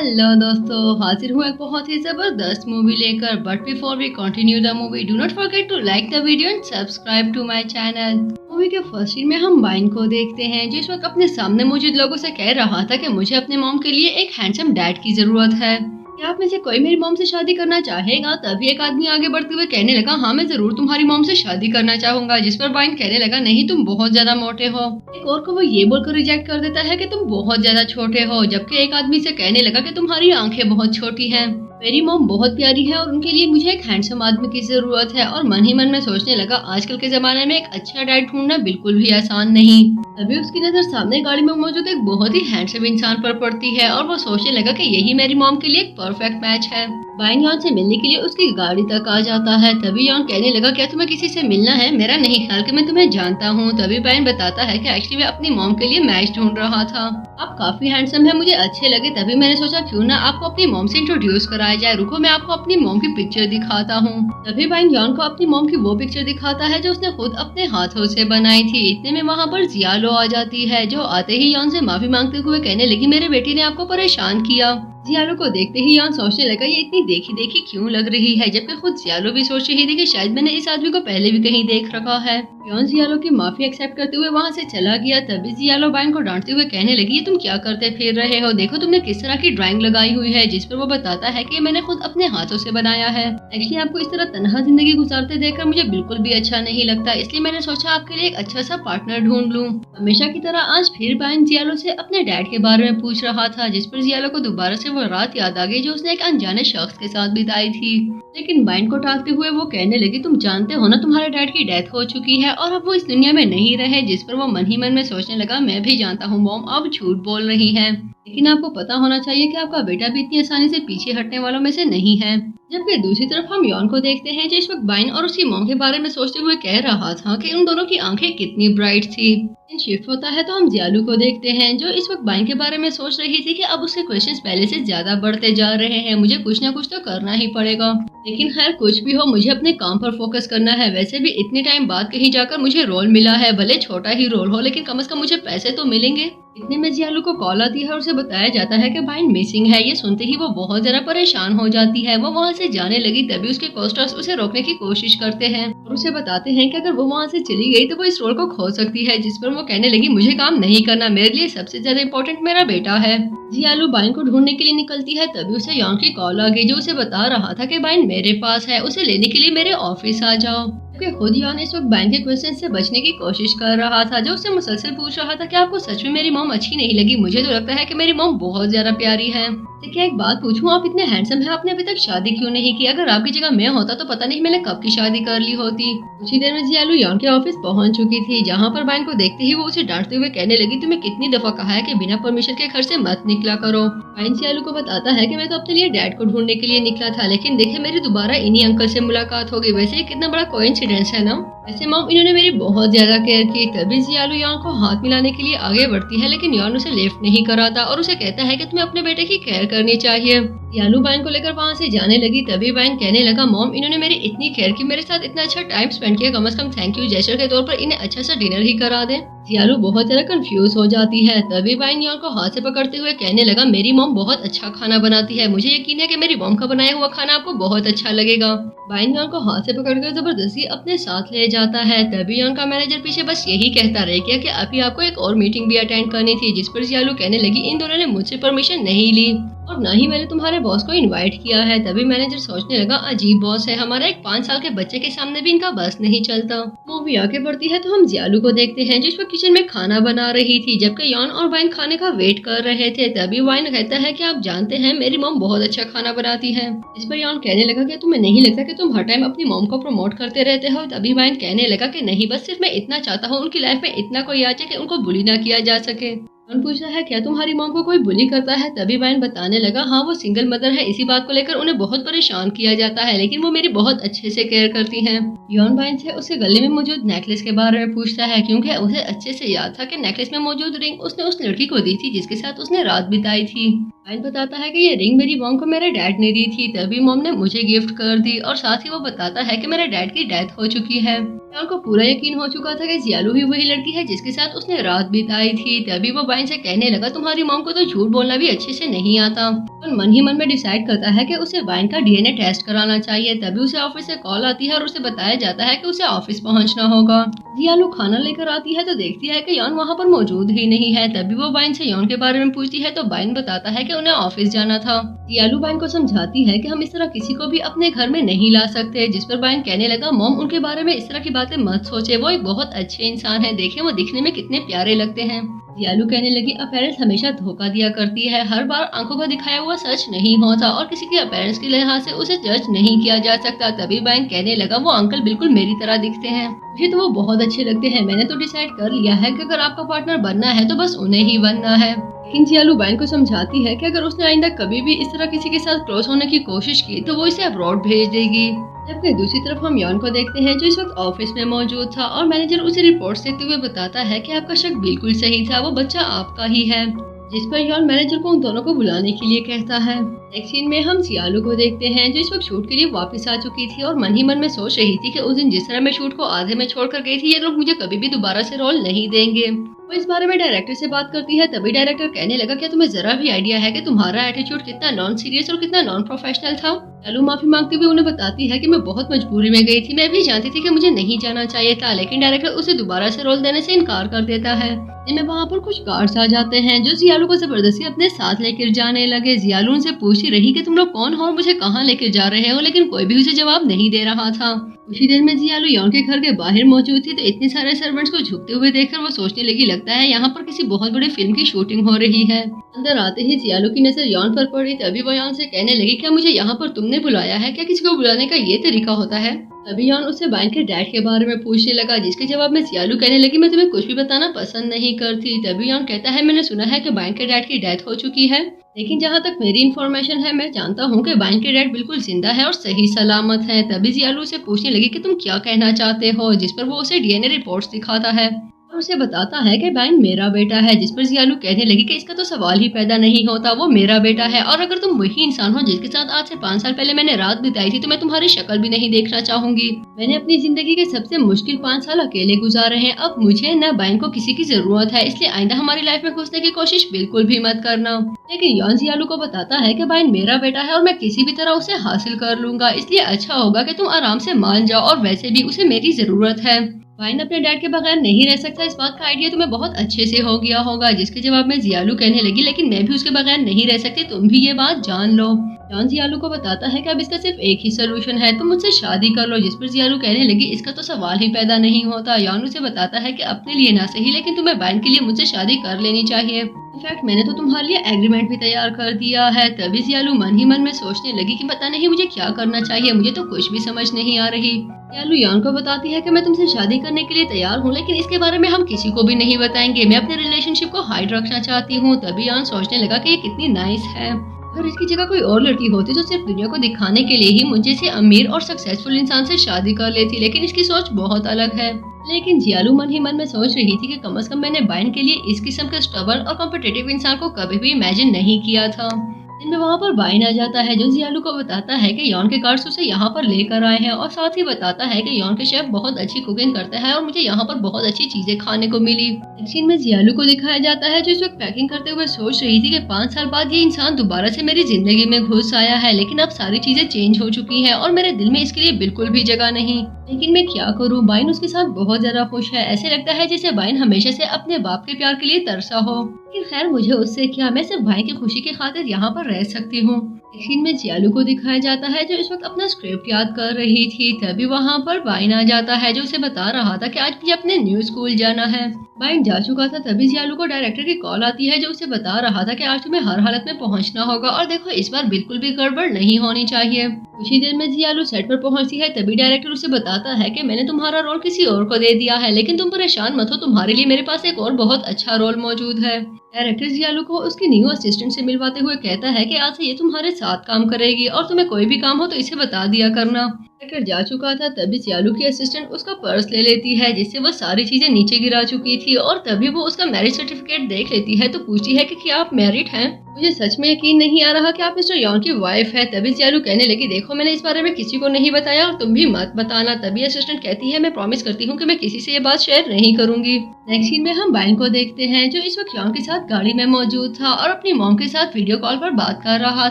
Hello दोस्तों, हाजिर हूँ एक बहुत ही जबरदस्त मूवी लेकर। But before we continue the movie, do not forget to like the video and subscribe to my channel. Movie के फर्स्ट सीन में हम बाइन को देखते हैं, जिस वक्त अपने सामने मौजूद लोगों से कह रहा था कि मुझे अपने मॉम के लिए एक हैंडसम डैड की जरूरत है। क्या आप में से कोई मेरी मॉम से शादी करना चाहेगा? तभी एक आदमी आगे बढ़ते हुए कहने लगा, हाँ मैं जरूर तुम्हारी मॉम से शादी करना चाहूंगा। जिस पर बाइन कहने लगा, नहीं तुम बहुत ज्यादा मोटे हो। एक और को वो ये बोलकर रिजेक्ट कर देता है कि तुम बहुत ज्यादा छोटे हो। जबकि एक आदमी से कहने लगा कि तुम्हारी आंखें बहुत छोटी हैं। मेरी मॉम बहुत प्यारी है और उनके लिए मुझे एक हैंडसम आदमी की जरूरत है। और मन ही मन में सोचने लगा, आजकल के जमाने में एक अच्छा डैड ढूंढना बिल्कुल भी आसान नहीं। तभी उसकी नजर सामने गाड़ी में मौजूद एक बहुत ही हैंडसम इंसान पर पड़ती है और वो सोचने लगा कि यही मेरी मॉम के लिए एक परफेक्ट मैच है। बाइन यॉन से मिलने के लिए उसकी गाड़ी तक आ जाता है। तभी यॉन कहने लगा, क्या तुम्हें किसी से मिलना है? मेरा नहीं ख्याल कि मैं तुम्हें जानता हूँ। तभी बाइन बताता है कि एक्चुअली मैं अपनी मॉम के लिए मैच ढूंढ रहा था। आप काफी हैंडसम है, मुझे अच्छे लगे। तभी मैंने सोचा क्यों ना आपको अपनी मॉम से इंट्रोड्यूस कराया जाए। रुको मैं आपको अपनी मॉम की पिक्चर दिखाता हूँ। तभी बाइन यॉन को अपनी मॉम की वो पिक्चर दिखाता है जो उसने खुद अपने हाथों से बनाई थी। इतने में वहाँ पर जियालो आ जाती है, जो आते ही यॉन से माफी मांगते हुए कहने लगी, मेरे बेटी ने आपको परेशान किया। जियालो को देखते ही यॉन सोचने लगा, ये इतनी देखी देखी क्यों लग रही है। जबकि खुद जियालो भी सोच रही थी कि शायद मैंने इस आदमी को पहले भी कहीं देख रखा है। यॉन जियालो की माफी एक्सेप्ट करते हुए वहाँ से चला गया। तभी जियालो बाइन को डांटते हुए कहने लगी, ये तुम क्या करते फिर रहे हो? देखो तुमने किस तरह की ड्राइंग लगाई हुई है। जिस पर वो बताता है कि मैंने खुद अपने हाथों से बनाया है। एक्चुअली आपको इस तरह तन्हा जिंदगी गुजारते देखकर मुझे बिल्कुल भी अच्छा नहीं लगता, इसलिए मैंने सोचा आपके लिए एक अच्छा सा पार्टनर ढूंढ लूं। हमेशा की तरह आज फिर बाइन जियालो से अपने डैड के बारे में पूछ रहा था, जिस पर जियालो को दोबारा से वो रात याद आ गई जो उसने एक अनजाने शख्स के साथ बिताई थी। लेकिन बाइन को टालते हुए वो कहने लगी, तुम जानते हो ना तुम्हारे डैड की डेथ हो चुकी है और अब वो इस दुनिया में नहीं रहे। जिस पर वो मन ही मन में सोचने लगा, मैं भी जानता हूँ मॉम अब झूठ बोल रही है, लेकिन आपको पता होना चाहिए कि आपका बेटा भी इतनी आसानी से पीछे हटने वालों में से नहीं है। जबकि दूसरी तरफ हम यॉन को देखते हैं, जो इस वक्त बाइन और उसकी मॉम के बारे में सोचते हुए कह रहा था कि उन दोनों की आंखें कितनी ब्राइट थी। शिफ्ट होता है तो हम जियालू को देखते हैं, जो इस वक्त बाइन के बारे में सोच रही थी कि अब उसके क्वेश्चंस पहले से ज्यादा बढ़ते जा रहे हैं। मुझे कुछ ना कुछ तो करना ही पड़ेगा। लेकिन खैर कुछ भी हो, मुझे अपने काम पर फोकस करना है। वैसे भी इतने टाइम बाद कहीं जाकर मुझे रोल मिला है, भले छोटा ही रोल हो, लेकिन कम से कम मुझे पैसे तो मिलेंगे। इतने में जियालू को कॉल आती है और उसे बताया जाता है कि बाइन मिसिंग है। ये सुनते ही वो बहुत ज्यादा परेशान हो जाती है। वो वहाँ से जाने लगी। तभी उसके कोस्टार्स उसे रोकने की कोशिश करते हैं और उसे बताते हैं कि अगर वो वहाँ से चली गई तो वो इस रोल को खो सकती है। जिस पर वो कहने लगी, मुझे काम नहीं करना, मेरे लिए सबसे ज्यादा इम्पोर्टेंट मेरा बेटा है। जियालू बाइन को ढूंढने के लिए निकलती है। तभी उसे यॉन की कॉल आ गई, जो उसे बता रहा था कि बाइन मेरे पास है, उसे लेने के लिए मेरे ऑफिस आ जाओ। क्योंकि खुद यॉन इस वक्त बाइन के क्वेश्चन से बचने की कोशिश कर रहा था, जो उससे मुसलसल पूछ रहा था कि आपको सच में मेरी मॉम अच्छी नहीं लगी? मुझे तो लगता है कि मेरी मॉम बहुत ज्यादा प्यारी है। तो क्या एक बात पूछूं, आप इतने हैंडसम हैं, आपने अभी तक शादी क्यों नहीं की? अगर आपकी जगह मैं होता तो पता नहीं मैंने कब की शादी कर ली होती। कुछ ही देर में जियालू यॉन के ऑफिस पहुंच चुकी थी, जहां पर बाइन को देखते ही वो उसे डांटते हुए कहने लगी, तुम्हें कितनी दफा कहा है कि बिना परमिशन के घर से मत निकला करो। बाइन जियालू को बताता है कि मैं तो अपने लिए डैड को ढूंढने के लिए निकला था, लेकिन देखे मेरी दोबारा इन्हीं अंकल से मुलाकात हो गई। वैसे कितना बड़ा कोइंसिडेंस है ना। वैसे मॉम इन्होंने मेरी बहुत ज्यादा केयर की। तभी जियालू यॉन को हाथ मिलाने के लिए आगे बढ़ती है, लेकिन यॉन उसे लिफ्ट नहीं कराता और उसे कहता है कि तुम्हें अपने बेटे की केयर करनी चाहिए। जियालू बाइन को लेकर वहाँ से जाने लगी। तभी बाइन कहने लगा, मॉम इन्होंने मेरी इतनी केयर की, मेरे साथ इतना अच्छा टाइम स्पेंड किया, कम से कम थैंक यू जेस्चर के तौर पर इन्हें अच्छा सा डिनर ही करा दे। जियालू बहुत ज्यादा कंफ्यूज हो जाती है। तभी बाइन यॉन को हाथ से पकड़ते हुए कहने लगा, मेरी मॉम बहुत अच्छा खाना बनाती है, मुझे यकीन है कि मेरी मॉम का बनाया हुआ खाना आपको बहुत अच्छा लगेगा। बाइन यॉन को हाथ से पकड़कर जबरदस्ती अपने साथ ले जाता है। तभी यॉन का मैनेजर पीछे बस यही कहता रह गया कि अभी आपको एक और मीटिंग भी अटेंड करनी थी। जिस पर जियालू कहने लगी, इन दोनों ने मुझसे परमिशन नहीं ली और ना ही मैंने तुम्हारे बॉस को इनवाइट किया है। तभी मैनेजर सोचने लगा, अजीब बॉस है हमारा, एक 5 साल के बच्चे के सामने भी इनका बस नहीं चलता। मूवी आगे बढ़ती है तो हम जियालू को देखते हैं, जिस पर किचन में खाना बना रही थी, जबकि यॉन और वाइन खाने का वेट कर रहे थे। तभी वाइन कहता है कि आप जानते हैं मेरी मॉम बहुत अच्छा खाना बनाती है। इस पर यॉन कहने लगा, कि तुम्हें नहीं लगता कि तुम हर टाइम अपनी मॉम को प्रमोट करते रहते हो? तभी वाइन कहने लगा कि नहीं, बस सिर्फ मैं इतना चाहता हूँ उनकी लाइफ में इतना कोई आ जाए कि उनको बुली ना किया जा सके। यॉन पूछता है, क्या तुम्हारी मॉम को कोई बुली करता है? तभी वाइन बताने लगा, हाँ वो सिंगल मदर है, इसी बात को लेकर उन्हें बहुत परेशान किया जाता है, लेकिन वो मेरी बहुत अच्छे से केयर करती हैं। यॉन वाइन से उसके गले में मौजूद नेकलेस के बारे में पूछता है, क्योंकि उसे अच्छे से याद था कि नेकलेस में मौजूद रिंग उसने उस लड़की को दी थी जिसके साथ उसने रात बिताई थी। बाइन बताता है कि ये रिंग मेरी मॉम को मेरे डैड ने दी थी, तभी मॉम ने मुझे गिफ्ट कर दी, और साथ ही वो बताता है कि मेरे डैड की डेथ हो चुकी है। यान को पूरा यकीन हो चुका था कि जियालू ही वही लड़की है जिसके साथ उसने रात बिताई थी। तभी वो बाइन से कहने लगा, तुम्हारी मॉम को तो झूठ बोलना भी अच्छे से नहीं आता। और मन ही मन में डिसाइड करता है कि उसे बाइन का डीएनए टेस्ट कराना चाहिए। तभी उसे ऑफिस से कॉल आती है और उसे बताया जाता है कि उसे ऑफिस पहुंचना होगा। जियालू खाना लेकर आती है तो देखती है कि यान वहाँ पर मौजूद ही नहीं है। तभी वो बाइन से यान के बारे में पूछती है तो बाइन बताता है कि उन्हें ऑफिस जाना था। जियालू बाइन को समझाती है कि हम इस तरह किसी को भी अपने घर में नहीं ला सकते, जिस पर बाइन कहने लगा, मॉम उनके बारे में इस तरह की बातें मत सोचे, वो एक बहुत अच्छे इंसान है, देखें वो दिखने में कितने प्यारे लगते हैं। जियालू कहने लगी, अपीयरेंस हमेशा धोखा दिया करती है, हर बार आंखों का दिखाया हुआ सच नहीं होता और किसी के अपीयरेंस के लिहाज से उसे जज नहीं किया जा सकता। तभी बाइन कहने लगा, वो अंकल बिल्कुल मेरी तरह दिखते हैं, मुझे तो वो बहुत अच्छे लगते हैं, मैंने तो डिसाइड कर लिया है कि अगर आपका पार्टनर बनना है तो बस उन्हें ही बनना है। लेकिन जियालू बाइन को समझाती है कि अगर उसने आइंदा कभी भी इस तरह किसी के साथ क्लोज होने की कोशिश की तो वो इसे अब्रॉड भेज देगी। जबकि दूसरी तरफ हम यान को देखते हैं जो इस वक्त ऑफिस में मौजूद था और मैनेजर उसे रिपोर्ट देते हुए बताता है कि आपका शक बिल्कुल सही था, वो बच्चा आपका ही है। जिस पर यान मैनेजर को उन दोनों को बुलाने के लिए कहता है। नेक्स्ट सीन में हम जियालू को देखते हैं जो इस वक्त शूट के लिए वापस आ चुकी थी और मन ही मन में सोच रही थी कि उस दिन जिस तरह मैं शूट को आधे में छोड़कर गई थी, ये लोग मुझे कभी भी दोबारा से रोल नहीं देंगे। वो इस बारे में डायरेक्टर से बात करती है। तभी डायरेक्टर कहने लगा, क्या तुम्हें जरा भी आइडिया है कि तुम्हारा एटीट्यूड कितना नॉन सीरियस और कितना नॉन प्रोफेशनल था। जियालू माफी मांगते हुए उन्हें बताती है कि मैं बहुत मजबूरी में गई थी, मैं भी जानती थी कि मुझे नहीं जाना चाहिए था, लेकिन डायरेक्टर उसे दोबारा से रोल देने से इनकार कर देता है। इनमें वहाँ पर कुछ गार्ड्स आ जाते हैं जो जियालू को जबरदस्ती अपने साथ लेकर जाने लगे। जियालू उनसे पूछती रही कि तुम लोग कौन हो और मुझे कहाँ लेकर जा रहे हो, लेकिन कोई भी उसे जवाब नहीं दे रहा था। उसी देर में जियालू यान के घर के बाहर मौजूद थी तो इतने सारे सर्वेंट्स को झुकते हुए देखकर वो सोचने लगी, लगता है यहाँ पर किसी बहुत बड़ी फिल्म की शूटिंग हो रही है। अंदर आते ही जियालू की नजर यान पर पड़ी। तभी वो यान से कहने लगी, क्या मुझे यहाँ पर तुमने बुलाया है, क्या किसी को बुलाने का ये तरीका होता है। तभी यान उससे बाइन के डैड के बारे में पूछने लगा, जिसके जवाब में जियालू कहने लगी, मैं तुम्हें कुछ भी बताना पसंद नहीं करती। तभी यान कहता है, मैंने सुना है कि बाइन के डैड की डेथ हो चुकी है, लेकिन जहाँ तक मेरी इन्फॉर्मेशन है मैं जानता हूँ कि बाइन के डैड बिल्कुल जिंदा है और सही सलामत है। तभी जियालू से पूछने लगी कि तुम क्या कहना चाहते हो, जिस पर वो उसे डीएनए रिपोर्ट्स दिखाता है और उसे बताता है कि बाइन मेरा बेटा है। जिस पर जियालू कहने लगी कि इसका तो सवाल ही पैदा नहीं होता, वो मेरा बेटा है और अगर तुम वही इंसान हो जिसके साथ आज से 5 साल पहले मैंने रात बिताई थी तो मैं तुम्हारी शक्ल भी नहीं देखना चाहूंगी। मैंने अपनी जिंदगी के सबसे मुश्किल 5 साल अकेले गुजारे हैं, अब मुझे न बाइन को किसी की जरूरत है, इसलिए आइंदा हमारी लाइफ में घुसने की कोशिश बिल्कुल भी मत करना। लेकिन यान जियालू को बताता है कि बाइन मेरा बेटा है और मैं किसी भी तरह उसे हासिल कर लूंगा, इसलिए अच्छा होगा कि तुम आराम से मान जाओ और वैसे भी उसे मेरी जरूरत है। बाइन अपने डैड के बगैर नहीं रह सकता, इस बात का आइडिया तुम्हें बहुत अच्छे से हो गया होगा। जिसके जवाब में जियालू कहने लगी, लेकिन मैं भी उसके बगैर नहीं रह सकती, तुम भी ये बात जान लो। यान जियालू को बताता है कि अब इसका सिर्फ एक ही सोल्यूशन है, तुम मुझसे शादी कर लो। जिस पर जियालू कहने लगी, इसका तो सवाल ही पैदा नहीं होता। यान उसे बताता है कि अपने लिए ना सही लेकिन तुम्हें बाइन के लिए मुझसे शादी कर लेनी चाहिए, इनफैक्ट मैंने तो तुम्हारे लिए एग्रीमेंट भी तैयार कर दिया है। तभी जियालू मन ही मन में सोचने लगी कि पता नहीं मुझे क्या करना चाहिए, मुझे तो कुछ भी समझ नहीं आ रही। जियालू यान को बताती है कि मैं तुमसे शादी करने के लिए तैयार हूँ, लेकिन इसके बारे में हम किसी को भी नहीं बताएंगे, मैं अपने रिलेशनशिप को हाइड रखना चाहती हूँ। तभी यान सोचने लगा कि ये कितनी नाइस है, अगर इसकी जगह कोई और लड़की होती तो सिर्फ दुनिया को दिखाने के लिए ही मुझे से अमीर और सक्सेसफुल इंसान से शादी कर लेती, लेकिन इसकी सोच बहुत अलग है। लेकिन जियालू मन ही मन में सोच रही थी कि कम से कम मैंने बाइन के लिए इस किस्म के स्टबर्न और कॉम्पिटिटिव इंसान को कभी भी इमेजिन नहीं किया था। इनमें वहाँ पर बाइन आ जाता है जो जियालू को बताता है कि यान के गार्ड्स उसे यहाँ पर लेकर आए हैं और साथ ही बताता है कि यान के शेफ बहुत अच्छी कुकिंग करते हैं और मुझे यहाँ पर बहुत अच्छी चीजें खाने को मिली। एक सीन में जियालू को दिखाया जाता है जो इस वक्त पैकिंग करते हुए सोच रही थी कि 5 साल बाद ये इंसान दोबारा से मेरी जिंदगी में घुस आया है, लेकिन अब सारी चीजें चेंज हो चुकी हैं और मेरे दिल में इसके लिए बिल्कुल भी जगह नहीं। लेकिन मैं क्या करूँ, बाइन उसके साथ बहुत ज्यादा खुश है, ऐसे लगता है जैसे बाइन हमेशा से अपने बाप के प्यार के लिए तरसा हो। लेकिन खैर मुझे उससे क्या, मैं सिर्फ भाई की खुशी की खातिर यहाँ पर रह सकती हूँ। एक सीन में जियालू को दिखाया जाता है जो इस वक्त अपना स्क्रिप्ट याद कर रही थी। तभी वहाँ पर बाइन आ जाता है जो उसे बता रहा था कि आज मुझे अपने न्यू स्कूल जाना है। बाइन जा चुका था। तभी जियालू को डायरेक्टर की कॉल आती है जो उसे बता रहा था कि आज तुम्हें हर हालत में पहुंचना होगा और देखो इस बार बिल्कुल भी गड़बड़ नहीं होनी चाहिए। कुछ ही देर में जियालू सेट पर पहुंचती है। तभी डायरेक्टर उसे बताता है कि मैंने तुम्हारा रोल किसी और को दे दिया है, लेकिन तुम परेशान मत हो, तुम्हारे लिए मेरे पास एक और बहुत अच्छा रोल मौजूद है। डायरेक्टर जियालू को उसकी न्यू असिस्टेंट से मिलवाते हुए कहता है कि आज से ये तुम्हारे साथ काम करेगी और तुम्हें कोई भी काम हो तो इसे बता दिया करना। डायरेक्टर जा चुका था। तभी जियालू की असिस्टेंट उसका पर्स ले लेती है जिससे वो सारी चीजें नीचे गिरा चुकी थी और तभी वो उसका मैरिज सर्टिफिकेट देख लेती है तो पूछती है कि क्या आप मैरिड हैं। मुझे सच में यकीन नहीं आ रहा कि आप मिस्टर यॉन की वाइफ है। तभी जियालू कहने लगी, देखो मैंने इस बारे में किसी को नहीं बताया और तुम भी मत बताना। तभी असिस्टेंट कहती है, मैं प्रॉमिस करती हूँ कि मैं किसी से ये बात शेयर नहीं करूंगी। नेक्स्ट सीन में हम बाइन को देखते हैं, जो इस वक्त यॉन के साथ गाड़ी में मौजूद था और अपनी मॉम के साथ वीडियो कॉल पर बात कर रहा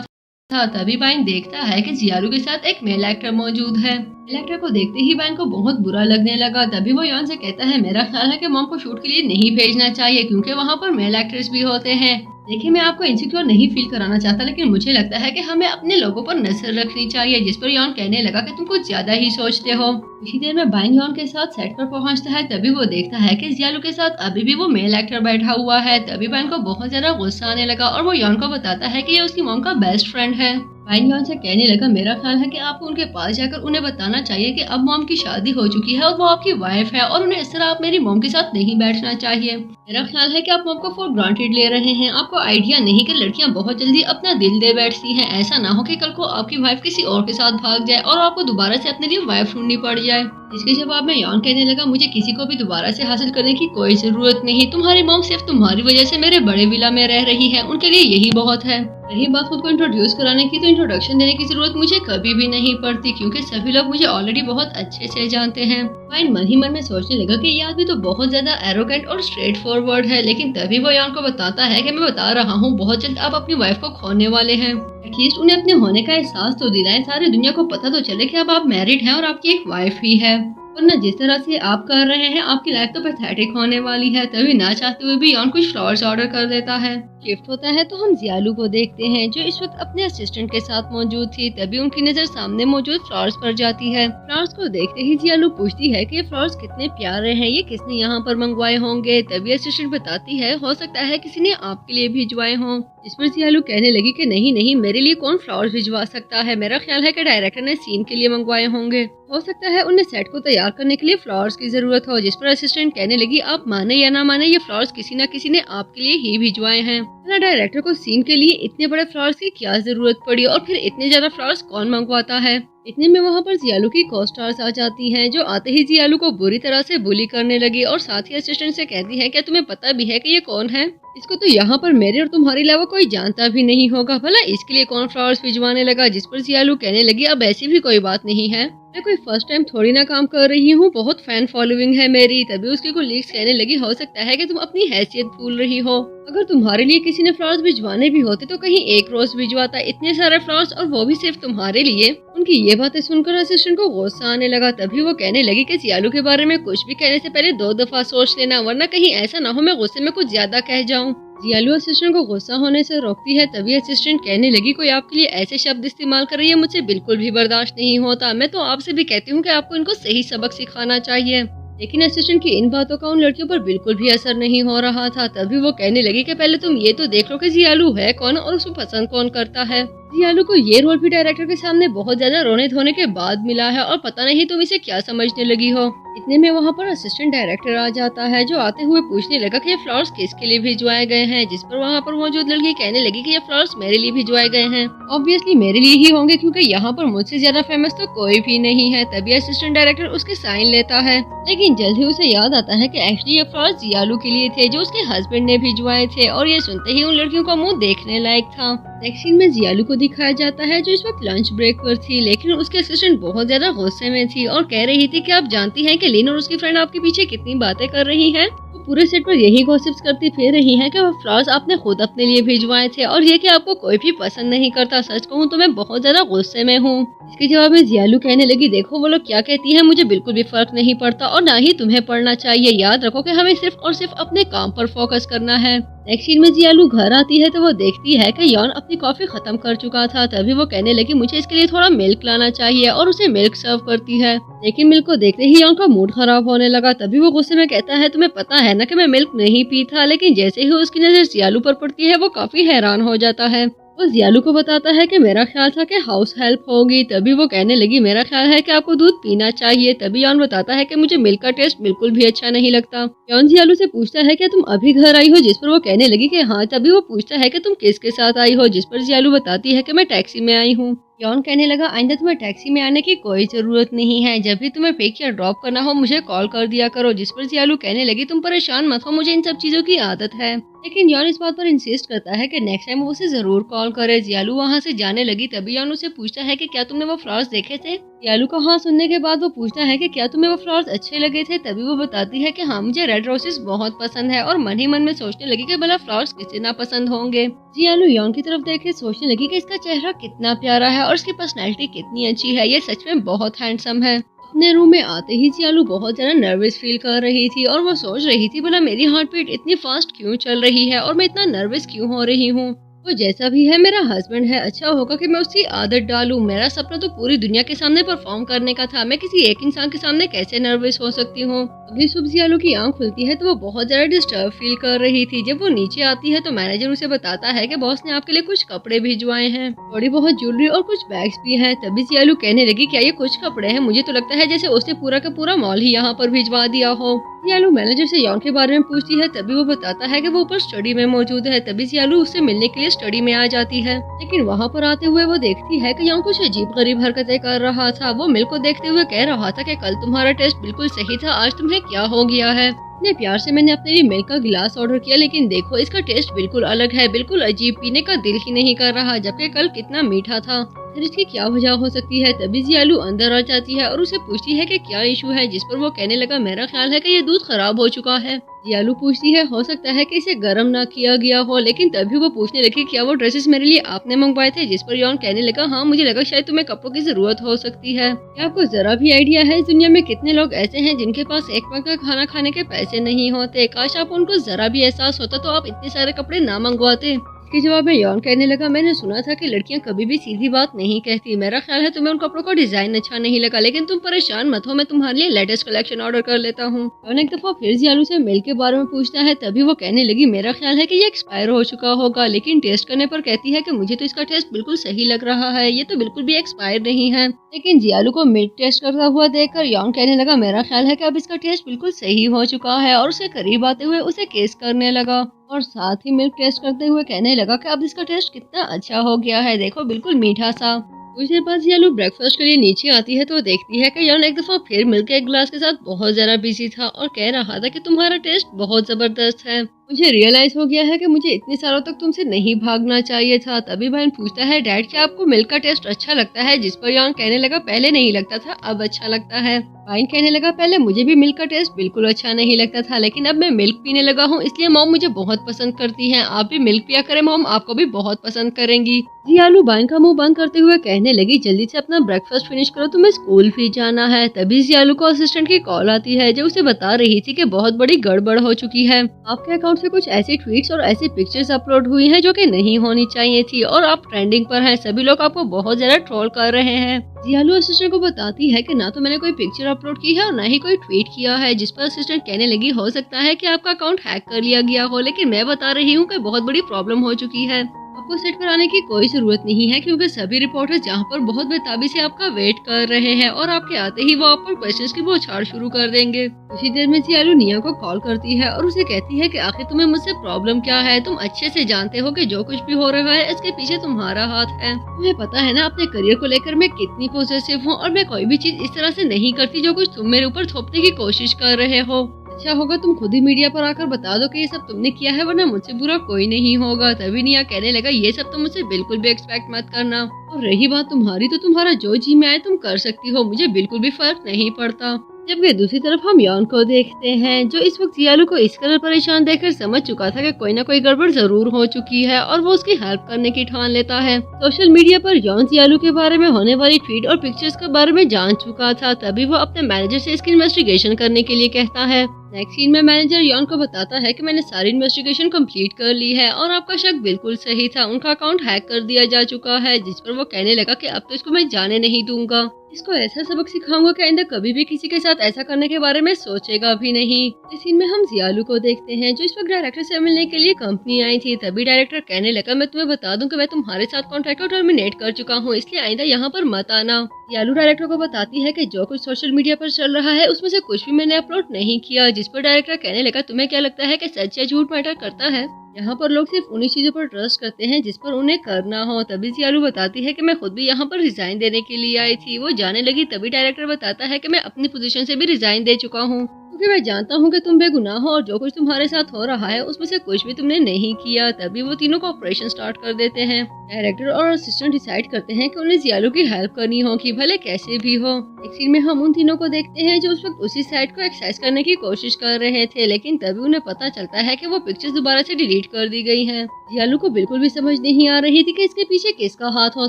था। तभी बाइन देखता है कि जियालू के साथ एक मेल एक्टर मौजूद है। मेल एक्टर को देखते ही बाइन को बहुत बुरा लगने लगा। तभी वो यॉन से कहता है, मेरा ख्याल है कि मॉम को शूट के लिए नहीं भेजना चाहिए क्योंकि वहाँ पर मेल एक्टर्स भी होते हैं। देखिए मैं आपको इनसिक्योर नहीं फील कराना चाहता, लेकिन मुझे लगता है कि हमें अपने लोगों पर नजर रखनी चाहिए। जिस पर यॉन कहने लगा कि तुम कुछ ज्यादा ही सोचते हो। इसी देर में बाइन यॉन के साथ सेट पर पहुंचता है। तभी वो देखता है कि जियालू के साथ अभी भी वो मेल एक्टर बैठा हुआ है। तभी बाइन को बहुत ज्यादा गुस्सा आने लगा और वो यॉन को बताता है कि ये उसकी मॉम का बेस्ट फ्रेंड है। बाइन यॉन से कहने लगा, मेरा ख्याल है कि आपको उनके पास जाकर उन्हें बताना चाहिए कि अब मॉम की शादी हो चुकी है और वो आपकी वाइफ है और उन्हें इस तरह आप मेरी मॉम के साथ नहीं बैठना चाहिए। मेरा ख्याल है कि आप मॉम को फॉर ग्रांटेड ले रहे हैं। आपको आइडिया नहीं कि लड़कियां बहुत जल्दी अपना दिल दे बैठती हैं। ऐसा ना हो कि कल को आपकी वाइफ किसी और के साथ भाग जाए और आपको दोबारा से अपने लिए वाइफ ढूंढनी पड़ जाए। इसके जवाब में यॉन कहने लगा, मुझे किसी को भी दोबारा से हासिल करने की कोई जरूरत नहीं। तुम्हारी मॉम सिर्फ तुम्हारी वजह से मेरे बड़े विला में रह रही है, उनके लिए यही बहुत है। रही बात खुद को इंट्रोड्यूस कराने की, तो इंट्रोडक्शन देने की जरूरत मुझे कभी भी नहीं पड़ती क्योंकि सभी लोग मुझे ऑलरेडी बहुत अच्छे से जानते हैं। बाइन मन ही मन में सोचने लगा कि ये आदमी तो बहुत ज्यादा एरोगेंट और स्ट्रेट फॉरवर्ड है। लेकिन तभी वो यॉन को बताता है कि मैं बता रहा हूँ, बहुत जल्द आप अपनी वाइफ को खोने वाले हैं। एटलीस्ट उन्हें अपने होने का एहसास तो दिलाएं, सारी दुनिया को पता तो चले कि अब आप मैरिड हैं और आपकी एक वाइफ ही है। वरना जिस तरह से आप कर रहे हैं आपकी लाइफ तो पैथेटिक होने वाली है। तभी ना चाहते हुए भी यॉन कुछ फ्लावर्स ऑर्डर कर देता है। शिफ्ट होता है तो हम जियालू को देखते हैं, जो इस वक्त अपने असिस्टेंट के साथ मौजूद थी। तभी उनकी नजर सामने मौजूद फ्लावर्स पर जाती है। फ्लावर्स को देखते ही जियालू पूछती है कि ये फ्लावर्स कितने प्यारे हैं, ये किसने यहाँ पर मंगवाए होंगे। तभी असिस्टेंट बताती है, हो सकता है किसी ने आपके लिए भिजवाए हों। इस पर जियालू कहने लगी कि नहीं नहीं, मेरे लिए कौन फ्लावर्स भिजवा सकता है। मेरा ख्याल है कि डायरेक्टर ने सीन के लिए मंगवाए होंगे। हो सकता है उन्हें सेट को तैयार करने के लिए फ्लावर्स की जरूरत हो। जिस पर असिस्टेंट कहने लगी, आप माने या ना माने, ये फ्लावर्स किसी न किसी ने आपके लिए ही भिजवाए हैं। डायरेक्टर को सीन के लिए इतने बड़े फ्लावर्स की क्या जरूरत पड़ी और फिर इतने ज्यादा फ्लावर्स कौन मंगवाता है। इतने में वहाँ पर जियालू की को-स्टार्स आ जाती हैं, जो आते ही जियालू को बुरी तरह से बुली करने लगी और साथ ही असिस्टेंट से कहती है, क्या तुम्हें पता भी है कि ये कौन है? इसको तो यहाँ पर मेरे और तुम्हारे अलावा कोई जानता भी नहीं होगा, भला इसके लिए कौन फ्लावर्स भिजवाने लगा। जिस पर जियालू कहने लगी, अब ऐसी भी कोई बात नहीं है, मैं कोई फर्स्ट टाइम थोड़ी ना काम कर रही हूँ, बहुत फैन फॉलोइंग है मेरी। तभी उसकी कोलीग्स कहने लगी, हो सकता है कि तुम अपनी हैसियत भूल रही हो। अगर तुम्हारे लिए किसी ने फ्लावर्स भिजवाने भी होते तो कहीं एक रोज भिजवाता, इतने सारे फ्लावर्स और वो भी सिर्फ तुम्हारे लिए। उनकी ये बातें सुनकर असिस्टेंट को गुस्सा आने लगा। तभी वो कहने लगी कि जियालू के बारे में कुछ भी कहने से पहले 2 दफा सोच लेना, वरना कहीं ऐसा ना हो मैं गुस्से में कुछ ज्यादा कह जाऊँ। जियालू असिस्टेंट को गुस्सा होने से रोकती है। तभी असिस्टेंट कहने लगी, कोई आपके लिए ऐसे शब्द इस्तेमाल कर रही है, मुझसे बिल्कुल भी बर्दाश्त नहीं होता। मैं तो आपसे भी कहती हूँ कि आपको इनको सही सबक सिखाना चाहिए। लेकिन असिस्टेंट की इन बातों का उन लड़कियों पर बिल्कुल भी असर नहीं हो रहा था। तभी वो कहने लगी कि पहले तुम ये तो देख लो कि जियालू है कौन और उसको पसंद कौन करता है। जियालू को ये रोल भी डायरेक्टर के सामने बहुत ज्यादा रोने धोने के बाद मिला है और पता नहीं तुम इसे क्या समझने लगी हो। इतने में वहाँ पर असिस्टेंट डायरेक्टर आ जाता है, जो आते हुए पूछने लगा कि ये फ्लावर्स किसके लिए भिजवाए गए हैं। जिस पर वहाँ पर मौजूद लड़की कहने लगी कि ये फ्लावर्स मेरे लिए भिजवाए गए हैं। ऑब्वियसली मेरे लिए ही होंगे क्योंकि यहाँ पर मुझसे ज्यादा फेमस तो कोई भी नहीं है। तभी असिस्टेंट डायरेक्टर उसके साइन लेता है, लेकिन जल्द ही उसे याद आता है कि एक्चुअली ये फ्लावर्स जियालू के लिए थे, जो उसके हस्बैंड ने भिजवाए थे। और ये सुनते ही उन लड़कियों का मुँह देखने लायक था। नेक्स्ट सीन में जियालू को दिखाया जाता है, जो इस वक्त लंच ब्रेक पर थी, लेकिन उसके असिस्टेंट बहुत ज्यादा गुस्से में थी और कह रही थी कि आप जानती हैं कि लिन और उसकी फ्रेंड आपके पीछे कितनी बातें कर रही हैं। वो पूरे सेट पर यही गॉसिप्स करती फिर रही हैं कि वो फ्लावर्स आपने खुद अपने लिए भिजवाए थे और ये कि आपको कोई भी पसंद नहीं करता। सच कहूँ तो मैं बहुत ज्यादा गुस्से में हूँ। इसके जवाब में जियालू कहने लगी, देखो वो लोग क्या कहती हैं मुझे बिल्कुल भी फर्क नहीं पड़ता और ना ही तुम्हें पड़ना चाहिए। याद रखो कि हमें सिर्फ और सिर्फ अपने काम पर फोकस करना है। नेक्स्ट सीन में जियालू घर आती है तो वो देखती है कि यॉन अपनी कॉफी खत्म कर चुका था। तभी वो कहने लगी, मुझे इसके लिए थोड़ा मिल्क लाना चाहिए और उसे मिल्क सर्व करती है। लेकिन मिल्क को देखते ही यॉन का मूड खराब होने लगा। तभी वो गुस्से में कहता है, तुम्हें पता है ना कि मैं मिल्क नहीं पीता। लेकिन जैसे ही उसकी नजर जियालू पर पड़ती है वो काफी हैरान हो जाता है। वो जियालू को बताता है कि मेरा ख्याल था कि हाउस हेल्प होगी। तभी वो कहने लगी, मेरा ख्याल है कि आपको दूध पीना चाहिए। तभी यॉन बताता है कि मुझे मिल्क का टेस्ट बिल्कुल भी अच्छा नहीं लगता। यॉन जियालू से पूछता है कि तुम अभी घर आई हो। जिस पर वो कहने लगी कि हाँ। तभी वो पूछता है कि तुम किसके साथ आई हो। जिस पर जियालू बताती है कि मैं टैक्सी में आई हूँ। यॉन कहने लगा आइंदा तुम्हें टैक्सी में आने की कोई जरूरत नहीं है, जब भी तुम्हें पिक या ड्रॉप करना हो मुझे कॉल कर दिया करो। जिस पर जियालू कहने लगी तुम परेशान मत हो, मुझे इन सब चीजों की आदत है। लेकिन यॉन इस बात पर इंसिस्ट करता है कि नेक्स्ट टाइम वो उसे जरूर कॉल करे। जियालू वहाँ से जाने लगी तभी यॉन उसे पूछता है कि क्या तुमने वो फ्लावर्स देखे थे। जियालू का हाँ सुनने के बाद वो पूछता है कि क्या तुम्हें वो फ्लावर्स अच्छे लगे थे। तभी वो बताती है कि हाँ मुझे रेड रोजेस बहुत पसंद है और मन ही मन में सोचने लगी कि भला फ्लावर्स किसे ना पसंद होंगे। जियालू यॉन की तरफ देख के सोचने लगी कि इसका चेहरा कितना प्यारा है और इसकी पर्सनैलिटी कितनी अच्छी है, ये सच में बहुत हैंडसम है। अपने रूम में आते ही जियालू बहुत ज्यादा नर्वस फील कर रही थी और वो सोच रही थी भला मेरी हार्ट बीट इतनी फास्ट क्यों चल रही है और मैं इतना नर्वस क्यों हो रही हूँ। वो जैसा भी है मेरा हस्बैंड है, अच्छा होगा कि मैं उसकी आदत डालूं। मेरा सपना तो पूरी दुनिया के सामने परफॉर्म करने का था, मैं किसी एक इंसान के सामने कैसे नर्वस हो सकती हूँ। अगली सुबह जियालू की आंख खुलती है तो वो बहुत ज्यादा डिस्टर्ब फील कर रही थी। जब वो नीचे आती है तो मैनेजर उसे बताता है कि बॉस ने आपके लिए कुछ कपड़े भिजवाए हैं, थोड़ी बहुत ज्वेलरी और कुछ बैग्स भी हैं। तभी जियालू कहने लगी क्या ये कुछ कपड़े हैं, मुझे तो लगता है जैसे उसने पूरा का पूरा मॉल ही यहाँ पर भिजवा दिया हो। जियालू मैनेजर से यॉन के बारे में पूछती है तभी वो बताता है कि वो ऊपर स्टडी में मौजूद है। तभी जियालू उससे मिलने के लिए स्टडी में आ जाती है, लेकिन वहाँ पर आते हुए वो देखती है कि यॉन कुछ अजीब गरीब हरकतें कर रहा था। वो मिल को देखते हुए कह रहा था कि कल तुम्हारा टेस्ट बिल्कुल सही था, आज तुम्हें क्या हो गया है। इतने प्यार से मैंने अपने लिए मिल्क का गिलास ऑर्डर किया लेकिन देखो इसका टेस्ट बिल्कुल अलग है, बिल्कुल अजीब, पीने का दिल ही नहीं कर रहा, जबकि कल कितना मीठा था। फिर इसकी क्या वजह हो सकती है। तभी जियालू अंदर आ जाती है और उसे पूछती है कि क्या इशू है। जिस पर वो कहने लगा मेरा ख्याल है कि ये दूध खराब हो चुका है। जियालू पूछती है हो सकता है कि इसे गर्म ना किया गया हो, लेकिन तभी वो पूछने लगी क्या वो ड्रेसेस मेरे लिए आपने मंगवाए थे। जिस पर यॉन कहने लगा हाँ मुझे लगा शायद तुम्हें कपड़ों की जरूरत हो सकती है। क्या आपको जरा भी आइडिया है इस दुनिया में कितने लोग ऐसे हैं जिनके पास एक वक्त का खाना खाने के पैसे नहीं होते। काश आप उनको जरा भी एहसास होता तो आप इतने सारे कपड़े ना मंगवाते। इसके जवाब में यॉन कहने लगा मैंने सुना था कि लड़कियां कभी भी सीधी बात नहीं कहती, मेरा ख्याल है तुम्हें उन कपड़ों का डिजाइन अच्छा नहीं लगा, लेकिन तुम परेशान मत हो, मैं तुम्हारे लिए लेटेस्ट कलेक्शन ऑर्डर कर लेता हूँ। यॉन एक दफा फिर जियालू से मिल के बारे में पूछता है तभी वो कहने लगी मेरा ख्याल है कि ये एक्सपायर हो चुका होगा, लेकिन टेस्ट करने पर कहती है कि मुझे तो इसका टेस्ट बिल्कुल सही लग रहा है, ये तो बिल्कुल भी एक्सपायर नहीं है। लेकिन जियालू को मिल्क टेस्ट करता हुआ देखकर यॉन कहने लगा मेरा ख्याल है कि अब इसका टेस्ट बिल्कुल सही हो चुका है और उसे करीब आते हुए उसे केस करने लगा और साथ ही मिल्क टेस्ट करते हुए कहने लगा कि अब इसका टेस्ट कितना अच्छा हो गया है, देखो बिल्कुल मीठा सा। कुछ देर बाद जियालू ब्रेकफास्ट के लिए नीचे आती है तो देखती है कि यॉन एक दफा फिर मिल्क के एक गिलास के साथ बहुत ज्यादा बिजी था और कह रहा था कि तुम्हारा टेस्ट बहुत जबरदस्त है। मुझे रियलाइज हो गया है कि मुझे इतने सालों तक तुमसे नहीं भागना चाहिए था। तभी बहन पूछता है डैड क्या आपको मिल्क का टेस्ट अच्छा लगता है। जिस पर यॉन कहने लगा पहले नहीं लगता था अब अच्छा लगता है। वाइन कहने लगा पहले मुझे भी मिल्क का टेस्ट बिल्कुल अच्छा नहीं लगता था, लेकिन अब मैं मिल्क पीने लगा हूँ इसलिए मॉम मुझे बहुत पसंद करती हैं। आप भी मिल्क पिया करें मॉम, आपको भी बहुत पसंद करेंगी। जियालू वाइन का मुंह बंद करते हुए कहने लगी जल्दी से अपना ब्रेकफास्ट फिनिश करो, तुम्हें स्कूल भी जाना है। तभी जियालू को असिस्टेंट की कॉल आती है जो उसे बता रही थी कि बहुत बड़ी गड़बड़ हो चुकी है। आपके अकाउंट से कुछ ऐसी ट्वीट्स और ऐसी पिक्चर्स अपलोड हुई हैं जो कि नहीं होनी चाहिए थी और आप ट्रेंडिंग पर हैं, सभी लोग आपको बहुत ज्यादा ट्रोल कर रहे हैं। जियालू असिस्टेंट को बताती है कि ना तो मैंने कोई पिक्चर अपलोड की है और ना ही कोई ट्वीट किया है। जिस पर असिस्टेंट कहने लगी हो सकता है कि आपका अकाउंट हैक कर लिया गया हो, लेकिन मैं बता रही हूँ कि बहुत बड़ी प्रॉब्लम हो चुकी है। आपको सेट पर आने की कोई जरूरत नहीं है क्योंकि सभी रिपोर्टर्स यहाँ पर बहुत बेताबी से आपका वेट कर रहे हैं और आपके आते ही वो आप पर क्वेश्चंस की बौछार शुरू कर देंगे। उसी देर में जियालू निया को कॉल करती है और उसे कहती है कि आखिर तुम्हें मुझसे प्रॉब्लम क्या है। तुम अच्छे से जानते हो कि जो कुछ भी हो रहा है इसके पीछे तुम्हारा हाथ है। तुम्हें पता है ना अपने करियर को लेकर मैं कितनी पॉजिटिव हूँ और मैं कोई भी चीज इस तरह से नहीं करती जो कुछ तुम मेरे ऊपर थोपने की कोशिश कर रहे हो। अच्छा होगा तुम खुद ही मीडिया पर आकर बता दो कि ये सब तुमने किया है, वरना मुझसे बुरा कोई नहीं होगा। तभी निया कहने लगा ये सब तुम मुझसे बिल्कुल भी एक्सपेक्ट मत करना, और रही बात तुम्हारी तो तुम्हारा जो जी में आए तुम कर सकती हो, मुझे बिल्कुल भी फर्क नहीं पड़ता। जबकि दूसरी तरफ हम यॉन को देखते हैं जो इस वक्त जियालू को इस कदर परेशान देखकर समझ चुका था कि कोई ना कोई गड़बड़ जरूर हो चुकी है और वो उसकी हेल्प करने की ठान लेता है। सोशल मीडिया पर यॉन जियालू के बारे में होने वाली ट्वीट और पिक्चर्स के बारे में जान चुका था। तभी वो अपने मैनेजर से इसकी इन्वेस्टिगेशन करने के लिए कहता है। नेक्स्ट सीन में मैनेजर यॉन को बताता है कि मैंने सारी इन्वेस्टिगेशन कंप्लीट कर ली है और आपका शक बिल्कुल सही था, उनका अकाउंट हैक कर दिया जा चुका है। जिस पर वो कहने लगा कि अब तो इसको मैं जाने नहीं दूंगा, इसको ऐसा सबक सिखाऊंगा कि आइंदा कभी भी किसी के साथ ऐसा करने के बारे में सोचेगा भी नहीं। इस सीन में हम जियालू को देखते हैं जो इस वक्त डायरेक्टर से मिलने के लिए कंपनी आई थी। तभी डायरेक्टर कहने लगा मैं तुम्हें बता दूं कि मैं तुम्हारे साथ कॉन्ट्रैक्ट को टर्मिनेट कर चुका हूँ, इसलिए आइंदा यहाँ पर मत आना। जियालू डायरेक्टर को बताती है कि जो कुछ सोशल मीडिया पर चल रहा है उसमें से कुछ भी मैंने अपलोड नहीं किया। जिस पर डायरेक्टर कहने लगा तुम्हें क्या लगता है कि सच या झूठ मैटर करता है। यहाँ पर लोग सिर्फ उन्हीं चीजों पर ट्रस्ट करते हैं जिस पर उन्हें करना हो। तभी जियालू बताती है कि मैं खुद भी यहाँ पर रिजाइन देने के लिए आई थी। वो जाने लगी तभी डायरेक्टर बताता है कि मैं अपनी पोजीशन से भी रिजाइन दे चुका हूँ, क्योंकि मैं जानता हूँ कि तुम बेगुनाह हो और जो कुछ तुम्हारे साथ हो रहा है उसमें से कुछ भी तुमने नहीं किया। तभी वो तीनों को ऑपरेशन स्टार्ट कर देते हैं। डायरेक्टर और असिस्टेंट डिसाइड करते हैं कि उन्हें जियालू की हेल्प करनी होगी, भले कैसे भी हो। एक सीन में हम उन तीनों को देखते हैं जो उस वक्त उसी साइट को एक्सेस करने की कोशिश कर रहे थे, लेकिन तभी उन्हें पता चलता है कि वो पिक्चर्स दोबारा से डिलीट कर दी गई हैं। जियालू को बिल्कुल भी समझ नहीं आ रही थी कि इसके पीछे किसका हाथ हो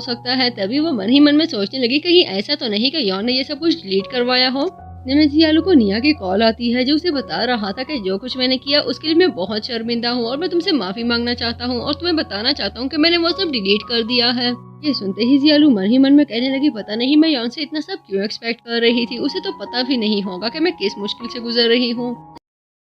सकता है। तभी वो मन ही मन में सोचने लगी कहीं ऐसा तो नहीं कि यॉन ने ये सब कुछ डिलीट करवाया हो। इतने में जियालू को निया की कॉल आती है जो उसे बता रहा था कि जो कुछ मैंने किया उसके लिए मैं बहुत शर्मिंदा हूँ और मैं तुमसे माफी मांगना चाहता हूँ और तुम्हें बताना चाहता हूँ कि मैंने वो सब डिलीट कर दिया है। ये सुनते ही जियालू मन ही मन में कहने लगी पता नहीं मैं यॉन से इतना सब क्यों एक्सपेक्ट कर रही थी, उसे तो पता भी नहीं होगा कि मैं किस मुश्किल से गुजर रही हूँ।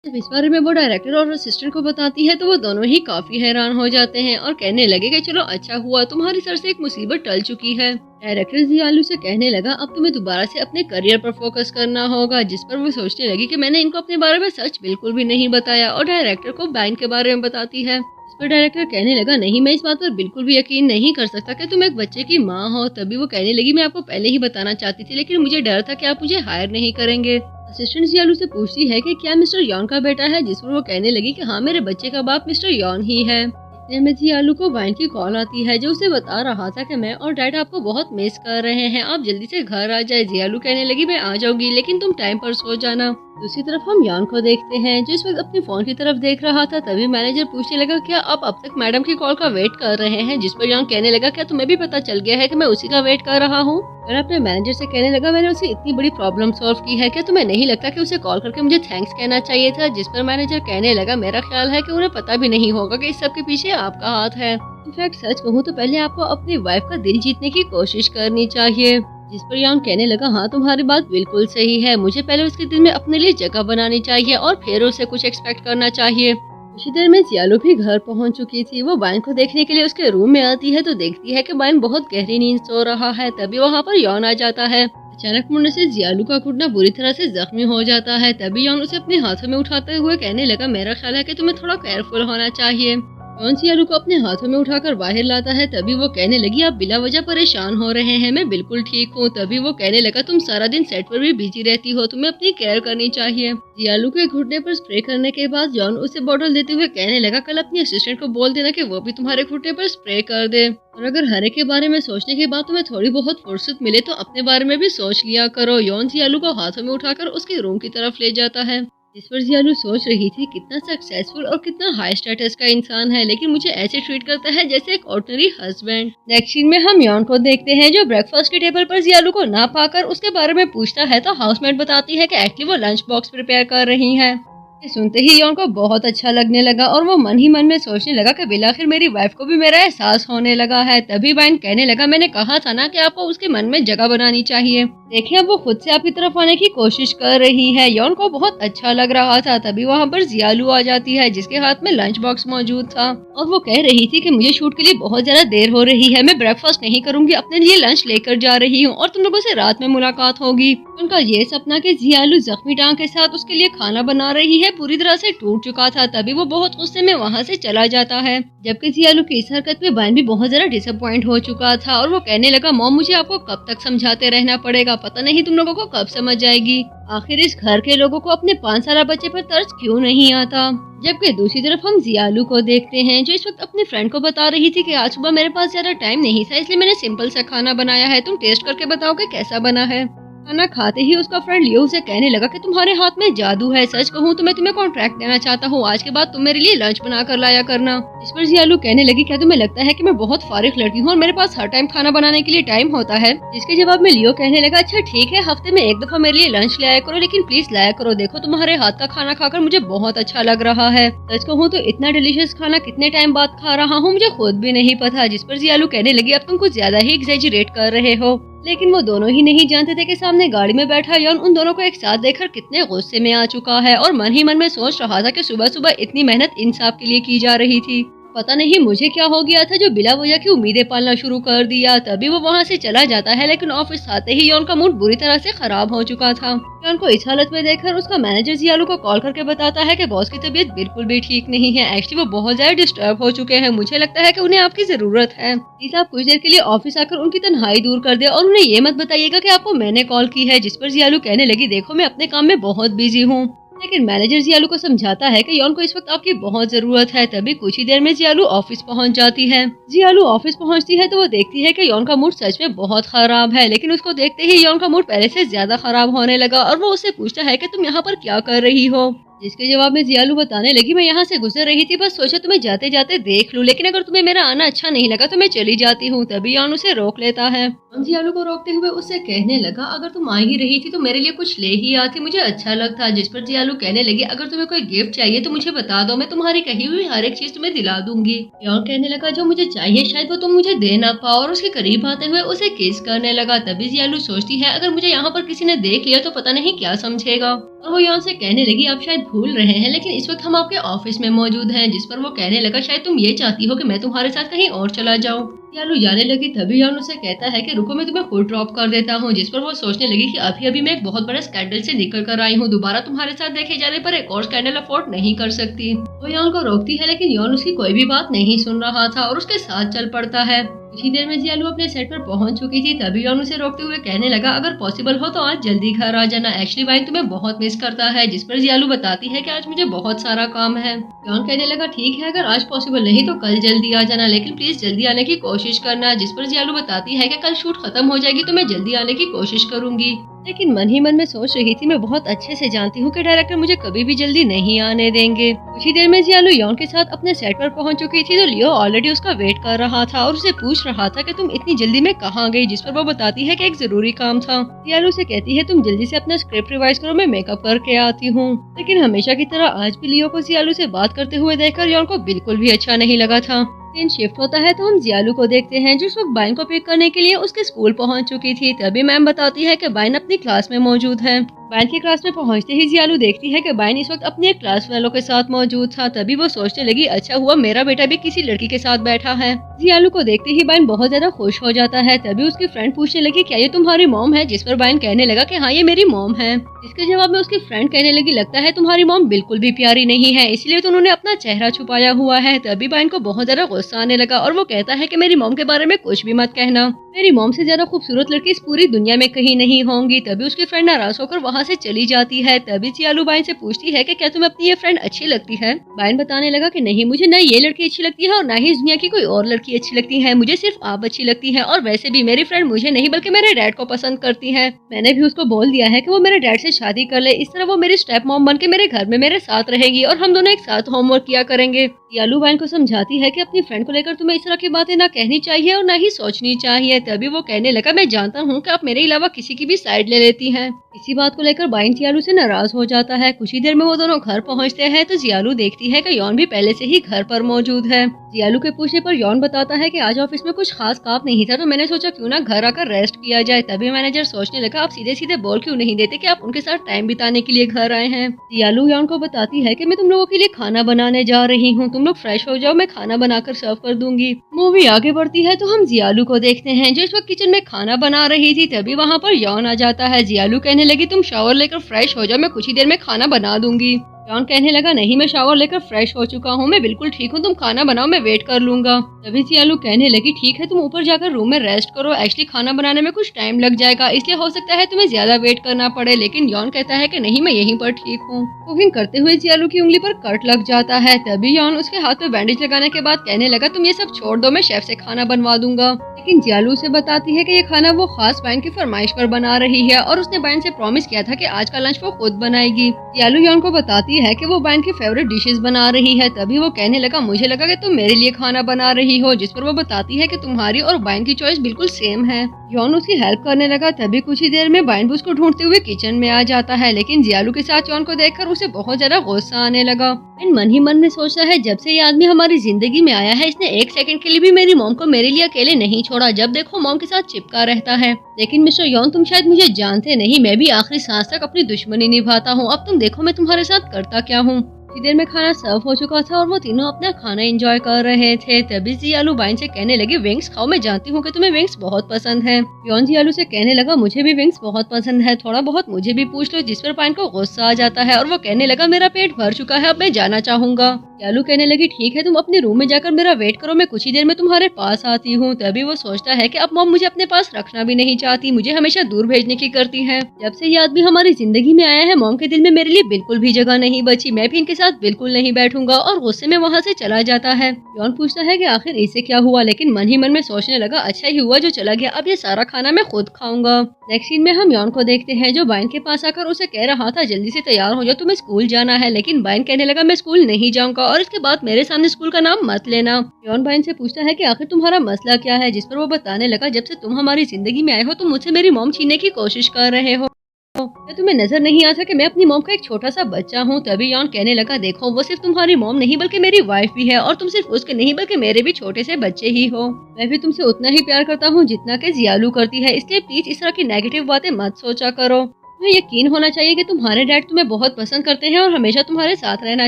जब इस बारे में वो डायरेक्टर और असिस्टेंट को बताती है तो वो दोनों ही काफी हैरान हो जाते हैं और कहने लगे कि चलो अच्छा हुआ तुम्हारी सर से एक मुसीबत टल चुकी है। डायरेक्टर जियालू से कहने लगा अब तुम्हें दोबारा से अपने करियर पर फोकस करना होगा, जिस पर वो सोचने लगी कि मैंने इनको अपने बारे में सच बिल्कुल भी नहीं बताया और डायरेक्टर को बैंक के बारे में बताती है। इस पर डायरेक्टर कहने लगा नहीं मैं इस बात पर बिल्कुल भी यकीन नहीं कर सकता कि तुम एक बच्चे की माँ हो। तभी वो कहने लगी मैं आपको पहले ही बताना चाहती थी लेकिन मुझे डर था कि आप मुझे हायर नहीं करेंगे। असिस्टेंट जियालू से पूछती है कि क्या मिस्टर यॉन का बेटा है, जिस पर वो कहने लगी कि हाँ मेरे बच्चे का बाप मिस्टर यॉन ही है। इतने में जियालू को वाइन की कॉल आती है जो उसे बता रहा था कि मैं और डैड आपको बहुत मिस कर रहे हैं, आप जल्दी से घर आ जाए। जियालू कहने लगी मैं आ जाऊंगी लेकिन तुम टाइम पर सो जाना। दूसरी तरफ हम यॉन को देखते हैं जो इस वक्त अपने फोन की तरफ देख रहा था। तभी मैनेजर पूछने लगा क्या आप अब तक मैडम की कॉल का वेट कर रहे हैं, जिस पर यॉन कहने लगा क्या तुम्हें भी पता चल गया है कि मैं उसी का वेट कर रहा हूँ। और अपने मैनेजर से कहने लगा मैंने उसे इतनी बड़ी प्रॉब्लम सॉल्व की है, क्या तुम्हें नहीं लगता कि उसे कॉल करके मुझे थैंक्स कहना चाहिए था। जिस पर मैनेजर कहने लगा मेरा ख्याल है कि उन्हें पता भी नहीं होगा कि इस सब के पीछे आपका हाथ है। इनफैक्ट सच कहूँ तो पहले आपको अपनी वाइफ का दिल जीतने की कोशिश करनी चाहिए। जिस पर यॉन कहने लगा हाँ तुम्हारी बात बिल्कुल सही है, मुझे पहले उसके दिल में अपने लिए जगह बनानी चाहिए और फिर उसे कुछ एक्सपेक्ट करना चाहिए। कुछ देर में जियालू भी घर पहुंच चुकी थी। वो बाइन को देखने के लिए उसके रूम में आती है तो देखती है कि बाइन बहुत गहरी नींद सो रहा है। तभी वहाँ पर यॉन आ जाता है। अचानक मुड़ने से जियालू का घुटना बुरी तरह से जख्मी हो जाता है। तभी यॉन उसे अपने हाथों में उठाते हुए कहने लगा मेरा ख्याल है कि तुम्हें थोड़ा केयरफुल होना चाहिए। यॉन जियालू को अपने हाथों में उठाकर बाहर लाता है। तभी वो कहने लगी आप बिला वजह परेशान हो रहे हैं, मैं बिल्कुल ठीक हूँ। तभी वो कहने लगा तुम सारा दिन सेट पर भी बिजी रहती हो, तुम्हें अपनी केयर करनी चाहिए। जियालू के घुटने पर स्प्रे करने के बाद जॉन उसे बॉटल देते हुए कहने लगा कल अपनी असिस्टेंट को बोल देना कि वो भी तुम्हारे घुटने पर स्प्रे कर दे, और अगर हरे के बारे में सोचने के बाद तुम्हें थोड़ी बहुत फुर्सत मिले तो अपने बारे में भी सोच लिया करो। यॉन जियालू को हाथों में उठाकर उसके रूम की तरफ ले जाता है। जिस पर जियालू सोच रही थी कितना सक्सेसफुल और कितना हाई स्टेटस का इंसान है, लेकिन मुझे ऐसे ट्रीट करता है जैसे एक ऑर्डिनरी हस्बैंड। नेक्स्ट सीन में हम यॉन को देखते हैं जो ब्रेकफास्ट के टेबल पर जियालू को ना पाकर उसके बारे में पूछता है तो हाउसमेट बताती है कि एक्चुअली वो लंच बॉक्स प्रिपेयर कर रही है। सुनते ही यॉन को बहुत अच्छा लगने लगा और वो मन ही मन में सोचने लगा कि बिलाखिर मेरी वाइफ को भी मेरा एहसास होने लगा है। तभी वाइन कहने लगा मैंने कहा था ना कि आपको उसके मन में जगह बनानी चाहिए, देखिए अब वो खुद से आपकी तरफ आने की कोशिश कर रही है। यॉन को बहुत अच्छा लग रहा था। तभी वहाँ पर जियालू आ जाती है जिसके हाथ में लंच बॉक्स मौजूद था और वो कह रही थी कि मुझे शूट के लिए बहुत ज्यादा देर हो रही है, मैं ब्रेकफास्ट नहीं करूंगी, अपने लिए लंच लेकर जा रही हूँ और तुम लोगों से रात में मुलाकात होगी। उनका ये सपना कि जियालू जख्मी टांग के साथ उसके लिए खाना बना रही है पूरी तरह से टूट चुका था। तभी वो बहुत गुस्से में वहाँ से चला जाता है, जबकि जियालू की इस हरकत में बाइन भी बहुत ज्यादा डिसअपॉइंट हो चुका था और वो कहने लगा मॉम मुझे आपको कब तक समझाते रहना पड़ेगा, पता नहीं तुम लोगों को कब समझ जाएगी, आखिर इस घर के लोगों को अपने 5 साल बच्चे पर तरस क्यों नहीं आता। जबकि दूसरी तरफ हम जियालू को देखते हैं जो इस वक्त अपने फ्रेंड को बता रही थी कि आज सुबह मेरे पास ज्यादा टाइम नहीं था इसलिए मैंने सिंपल सा खाना बनाया है, तुम टेस्ट करके बताओ कि कैसा बना है। खाना खाते ही उसका फ्रेंड लियो उसे कहने लगा कि तुम्हारे हाथ में जादू है, सच कहूँ तो मैं तुम्हें कॉन्ट्रैक्ट देना चाहता हूँ, आज के बाद तुम मेरे लिए लंच बना कर लाया करना। इस पर जियालू कहने लगी क्या तुम्हें लगता है कि मैं बहुत फारिग लड़की हूँ और मेरे पास हर टाइम खाना बनाने के लिए टाइम होता है। जिसके जवाब में लियो कहने लगा अच्छा ठीक है हफ्ते में 1 दफा मेरे लिए लंच लाया करो, लेकिन प्लीज लाया करो, देखो तुम्हारे हाथ का खाना खाकर मुझे बहुत अच्छा लग रहा है, सच कहूँ तो इतना डिलीशियस खाना कितने टाइम बाद खा रहा हूँ मुझे खुद भी नहीं पता। जिस पर जियालू कहने लगी अब तुम कुछ ज्यादा ही एग्जैजरेट कर रहे हो, लेकिन वो दोनों ही नहीं जानते थे कि सामने गाड़ी में बैठा यॉन उन दोनों को एक साथ देखकर कितने गुस्से में आ चुका है और मन ही मन में सोच रहा था कि सुबह सुबह इतनी मेहनत इंसाफ के लिए की जा रही थी, पता नहीं मुझे क्या हो गया था जो बिला वजह की उम्मीदें पालना शुरू कर दिया। तभी वो वहाँ से चला जाता है, लेकिन ऑफिस आते ही यॉन का मूड बुरी तरह से खराब हो चुका था। यॉन को इस हालत में देखकर उसका मैनेजर जियालू को कॉल करके बताता है कि बॉस की तबीयत बिल्कुल भी ठीक नहीं है। एक्चुअली वो बहुत ज्यादा डिस्टर्ब हो चुके हैं। मुझे लगता है कि उन्हें आपकी जरूरत है। प्लीज आप कुछ देर के लिए ऑफिस आकर उनकी तन्हाई दूर कर दे और उन्हें ये मत बताइएगा कि आपको मैंने कॉल की है। जिस पर जियालू कहने लगी, देखो मैं अपने काम में बहुत बिजी हूँ। लेकिन मैनेजर जियालू को समझाता है कि यॉन को इस वक्त आपकी बहुत जरूरत है। तभी कुछ ही देर में जियालू ऑफिस पहुंच जाती है। जियालू ऑफिस पहुंचती है तो वो देखती है कि यॉन का मूड सच में बहुत खराब है। लेकिन उसको देखते ही यॉन का मूड पहले से ज्यादा खराब होने लगा और वो उससे पूछता है कि तुम यहाँ पर क्या कर रही हो। जिसके जवाब में जियालू बताने लगी, मैं यहाँ से गुजर रही थी, बस सोचा तुम्हें जाते जाते देख लूं, लेकिन अगर तुम्हें मेरा आना अच्छा नहीं लगा तो मैं चली जाती हूँ। तभी यॉन उसे रोक लेता है। हम जियालू को रोकते हुए उससे कहने लगा, अगर तुम आ ही रही थी तो मेरे लिए कुछ ले ही आती, मुझे अच्छा लगता। जिस पर जियालू कहने लगी, अगर तुम्हें कोई गिफ्ट चाहिए तो मुझे बता दो, मैं तुम्हारी कही हुई हर एक चीज तुम्हें दिला दूंगी। यॉन कहने लगा, जो मुझे चाहिए शायद वो तुम मुझे दे ना पाओ, और उसके करीब आते हुए उसे किस करने लगा। तभी जियालू सोचती है, अगर मुझे यहाँ पर किसी ने देख लिया तो पता नहीं क्या समझेगा। और वो यॉन से कहने लगी, आप शायद भूल रहे हैं लेकिन इस वक्त हम आपके ऑफिस में मौजूद हैं। जिस पर वो कहने लगा, शायद तुम ये चाहती हो कि मैं तुम्हारे साथ कहीं और चला जाऊं। जियालू जाने लगी तभी यॉन उसे कहता है कि रुको मैं तुम्हें खुद ड्रॉप कर देता हूँ। जिस पर वो सोचने लगी कि अभी अभी मैं एक बहुत बड़े स्कैंडल से निकल कर आई हूँ, दोबारा तुम्हारे साथ देखे जाने पर एक और स्कैंडल अफोर्ड नहीं कर सकती। वो यॉन को रोकती है लेकिन यॉन उसकी कोई भी बात नहीं सुन रहा था और उसके साथ चल पड़ता है। कुछ ही देर में जियालू अपने सेट पर पहुंच चुकी थी। तभी यॉन उसे रोकते हुए कहने लगा, अगर पॉसिबल हो तो आज जल्दी घर आ जाना, एक्चुअली वाइन तुम्हें बहुत मिस करता है। जिस पर जियालू बताती है कि आज मुझे बहुत सारा काम है। यॉन कहने लगा, ठीक है, अगर आज पॉसिबल नहीं तो कल जल्दी आ जाना, लेकिन प्लीज जल्दी आने की कोशिश करना। जिस पर जियालू बताती है कि कल शूट खत्म हो जाएगी तो मैं जल्दी आने की कोशिश करूंगी। लेकिन मन ही मन में सोच रही थी, मैं बहुत अच्छे से जानती हूँ कि डायरेक्टर मुझे कभी भी जल्दी नहीं आने देंगे। कुछ ही देर में जियालू यॉन के साथ अपने सेट पर पहुंच चुकी थी तो लियो ऑलरेडी उसका वेट कर रहा था और उसे पूछ रहा था कि तुम इतनी जल्दी में कहाँ गई। जिस पर वो बताती है कि एक जरूरी काम था। जियालू से कहती है, तुम जल्दी से अपना स्क्रिप्ट रिवाइज करो, मैं मेकअप करके आती हूँ। लेकिन हमेशा की तरह आज भी लियो को जियालू से बात करते हुए देखकर यॉन को बिल्कुल भी अच्छा नहीं लगा था। सीन शिफ्ट होता है तो हम जियालू को देखते हैं जो इस वक्त बाइन को पिक करने के लिए उसके स्कूल पहुंच चुकी थी। तभी मैम बताती है कि बाइन अपनी क्लास में मौजूद है। बाइन की क्लास में पहुंचते ही जियालू देखती है कि बाइन इस वक्त अपने एक क्लास वालों के साथ मौजूद था। तभी वो सोचने लगी, अच्छा हुआ मेरा बेटा भी किसी लड़की के साथ बैठा है। जियालू को देखते ही बाइन बहुत ज्यादा खुश हो जाता है। तभी उसकी फ्रेंड पूछने लगी, क्या ये तुम्हारी मॉम है? जिस पर बाइन कहने लगा कि हाँ ये मेरी मॉम है। इसके जवाब में उसकी फ्रेंड कहने लगी, लगता है तुम्हारी मॉम बिल्कुल भी प्यारी नहीं है, इसलिए तो उन्होंने अपना चेहरा छुपाया हुआ है। तभी बाइन को बहुत ज्यादा गुस्सा आने लगा और वो कहता है कि मेरी मॉम के बारे में कुछ भी मत कहना, मेरी मॉम से ज्यादा खूबसूरत लड़की इस पूरी दुनिया में कहीं नहीं होंगी। तभी उसकी फ्रेंड नाराज होकर वहाँ से चली जाती है। तभी जियालू बाइन से पूछती है कि क्या तुम्हें अपनी ये फ्रेंड अच्छी लगती है? बाइन बताने लगा कि नहीं, मुझे न ये लड़की अच्छी लगती है और न ही इस दुनिया की कोई और लड़की अच्छी लगती है, मुझे सिर्फ आप अच्छी लगती है। और वैसे भी मेरी फ्रेंड मुझे नहीं बल्कि मेरे डैड को पसंद करती है। मैंने भी उसको बोल दिया है कि वो मेरे डैड से शादी कर ले, इस तरह वो मेरी स्टेप मॉम बन के मेरे घर में मेरे साथ रहेगी और हम दोनों एक साथ होमवर्क किया करेंगे। जियालू बाइन को समझाती है कि अपनी फ्रेंड को लेकर तुम्हें इस तरह की बातें ना कहनी चाहिए और ना ही सोचनी चाहिए। तभी वो कहने लगा, मैं जानता हूँ कि आप मेरे अलावा किसी की भी साइड ले लेती हैं। इसी बात को लेकर बाइन जियालू से नाराज हो जाता है। कुछ ही देर में वो दोनों घर पहुँचते हैं तो जियालू देखती है कि यॉन भी पहले से ही घर पर मौजूद है। जियालू के पूछने पर यॉन बताता है कि आज ऑफिस में कुछ खास काम नहीं था तो मैंने सोचा क्यों ना घर आकर रेस्ट किया जाए। तभी मैनेजर सोचने लगा, आप सीधे सीधे बोल क्यों नहीं देते कि आप उनके साथ टाइम बिताने के लिए घर आए हैं। जियालू यॉन को बताती है कि मैं तुम लोगों के लिए खाना बनाने जा रही हूँ, तुम लोग फ्रेश हो जाओ, मैं खाना बनाकर सर्व कर दूंगी। मूवी आगे बढ़ती है तो हम जियालू को देखते हैं जो इस वक्त किचन में खाना बना रही थी। तभी वहाँ पर यॉन आ जाता है। जियालू कहने लगी, तुम शावर लेकर फ्रेश हो जाओ, मैं कुछ ही देर में खाना बना दूंगी। यॉन कहने लगा, नहीं मैं शावर लेकर फ्रेश हो चुका हूँ, मैं बिल्कुल ठीक हूँ, तुम खाना बनाओ, मैं वेट कर लूंगा। तभी जियालू कहने लगी, ठीक है तुम ऊपर जाकर रूम में रेस्ट करो, एक्चुअली खाना बनाने में कुछ टाइम लग जाएगा, इसलिए हो सकता है तुम्हें ज्यादा वेट करना पड़े। लेकिन यॉन कहता है कि नहीं मैं यहीं पर ठीक हूँ। कुकिंग करते हुए जियालू की उंगली पर कट लग जाता है। तभी यॉन उसके हाथ पे बैंडेज लगाने के बाद कहने लगा, तुम ये सब छोड़ दो, मैं शेफ से खाना बनवा दूंगा। लेकिन जियालू से बताती है कि ये खाना वो खास बाइन की फरमाइश पर बना रही है और उसने बाइन से प्रॉमिस किया था कि आज का लंच वो खुद बनाएगी। जियालू यॉन को बताती है कि वो बाइन की फेवरेट डिशेस बना रही है। तभी वो कहने लगा, मुझे लगा कि तुम मेरे लिए खाना बना रही हो। जिस पर वो बताती है कि तुम्हारी और बाइन की चॉइस बिल्कुल सेम है। यॉन उसकी हेल्प करने लगा। तभी कुछ ही देर में बाइन उसको ढूंढते हुए किचन में आ जाता है। लेकिन जियालू के साथ यॉन को देखकर उसे बहुत ज्यादा गुस्सा आने लगा। मन ही मन में सोचता है, जब से ये आदमी हमारी जिंदगी में आया है इसने एक सेकंड के लिए भी मेरी मॉम को मेरे लिए अकेले नहीं छोड़ा, जब देखो मॉम के साथ चिपका रहता है। लेकिन मिस्टर यॉन तुम शायद मुझे जानते नहीं, मैं भी आखिरी सांस तक अपनी दुश्मनी निभाता हूँ। अब तुम देखो मैं तुम्हारे साथ करता क्या हूँ। कुछ देर में खाना सर्व हो चुका था और वो तीनों अपना खाना एंजॉय कर रहे थे। तभी जियालू बाइन से कहने लगी, विंग्स खाओ, मैं जानती हूँ कि तुम्हें विंग्स बहुत पसंद है। यॉन जियालू से कहने लगा, मुझे भी विंग्स बहुत पसंद है, थोड़ा बहुत मुझे भी पूछ लो। जिस पर बाइन को गुस्सा आ जाता है और वो कहने लगा, मेरा पेट भर चुका है, अब मैं जाना चाहूंगा। जियालू कहने लगी, ठीक है, तुम अपने रूम में जाकर मेरा वेट करो, मैं कुछ ही देर में तुम्हारे पास आती हूँ। तभी वो सोचता है कि अब मॉम मुझे अपने पास रखना भी नहीं चाहती, मुझे हमेशा दूर भेजने की करती है। जब से ये आदमी हमारी जिंदगी में आया है, मॉम के दिल में मेरे लिए बिल्कुल भी जगह नहीं बची, मैं भी इनके साथ बिल्कुल नहीं बैठूंगा, और गुस्से में वहाँ से चला जाता है। यॉन पूछता है कि आखिर इससे क्या हुआ, लेकिन मन ही मन में सोचने लगा, अच्छा ही हुआ जो चला गया, अब ये सारा खाना मैं खुद खाऊंगा। नेक्स्ट सीन में हम यॉन को देखते हैं जो बाइन के पास आकर उसे कह रहा था, जल्दी से तैयार हो जाओ, तुम्हें स्कूल जाना है। लेकिन बाइन कहने लगा, मैं स्कूल नहीं जाऊंगा और इसके बाद मेरे सामने स्कूल का नाम मत लेना। यॉन बाइन से पूछता है कि आखिर तुम्हारा मसला क्या है, जिस पर वो बताने लगा, जब से तुम हमारी जिंदगी में आए हो तुम मुझसे मेरी मॉम छीनने की कोशिश कर रहे हो। क्या तुम्हें नजर नहीं आता कि मैं अपनी मॉम का एक छोटा सा बच्चा हूँ। तभी यॉन कहने लगा, देखो वो सिर्फ तुम्हारी मॉम नहीं बल्कि मेरी वाइफ भी है, और तुम सिर्फ उसके नहीं बल्कि मेरे भी छोटे से बच्चे ही हो। मैं भी तुमसे उतना ही प्यार करता हूँ जितना कि जियालू करती है, इसलिए प्लीज इस तरह की नेगेटिव बातें मत सोचा करो। तुम्हें यकीन होना चाहिए कि तुम्हारे डैड तुम्हें बहुत पसंद करते हैं और हमेशा तुम्हारे साथ रहना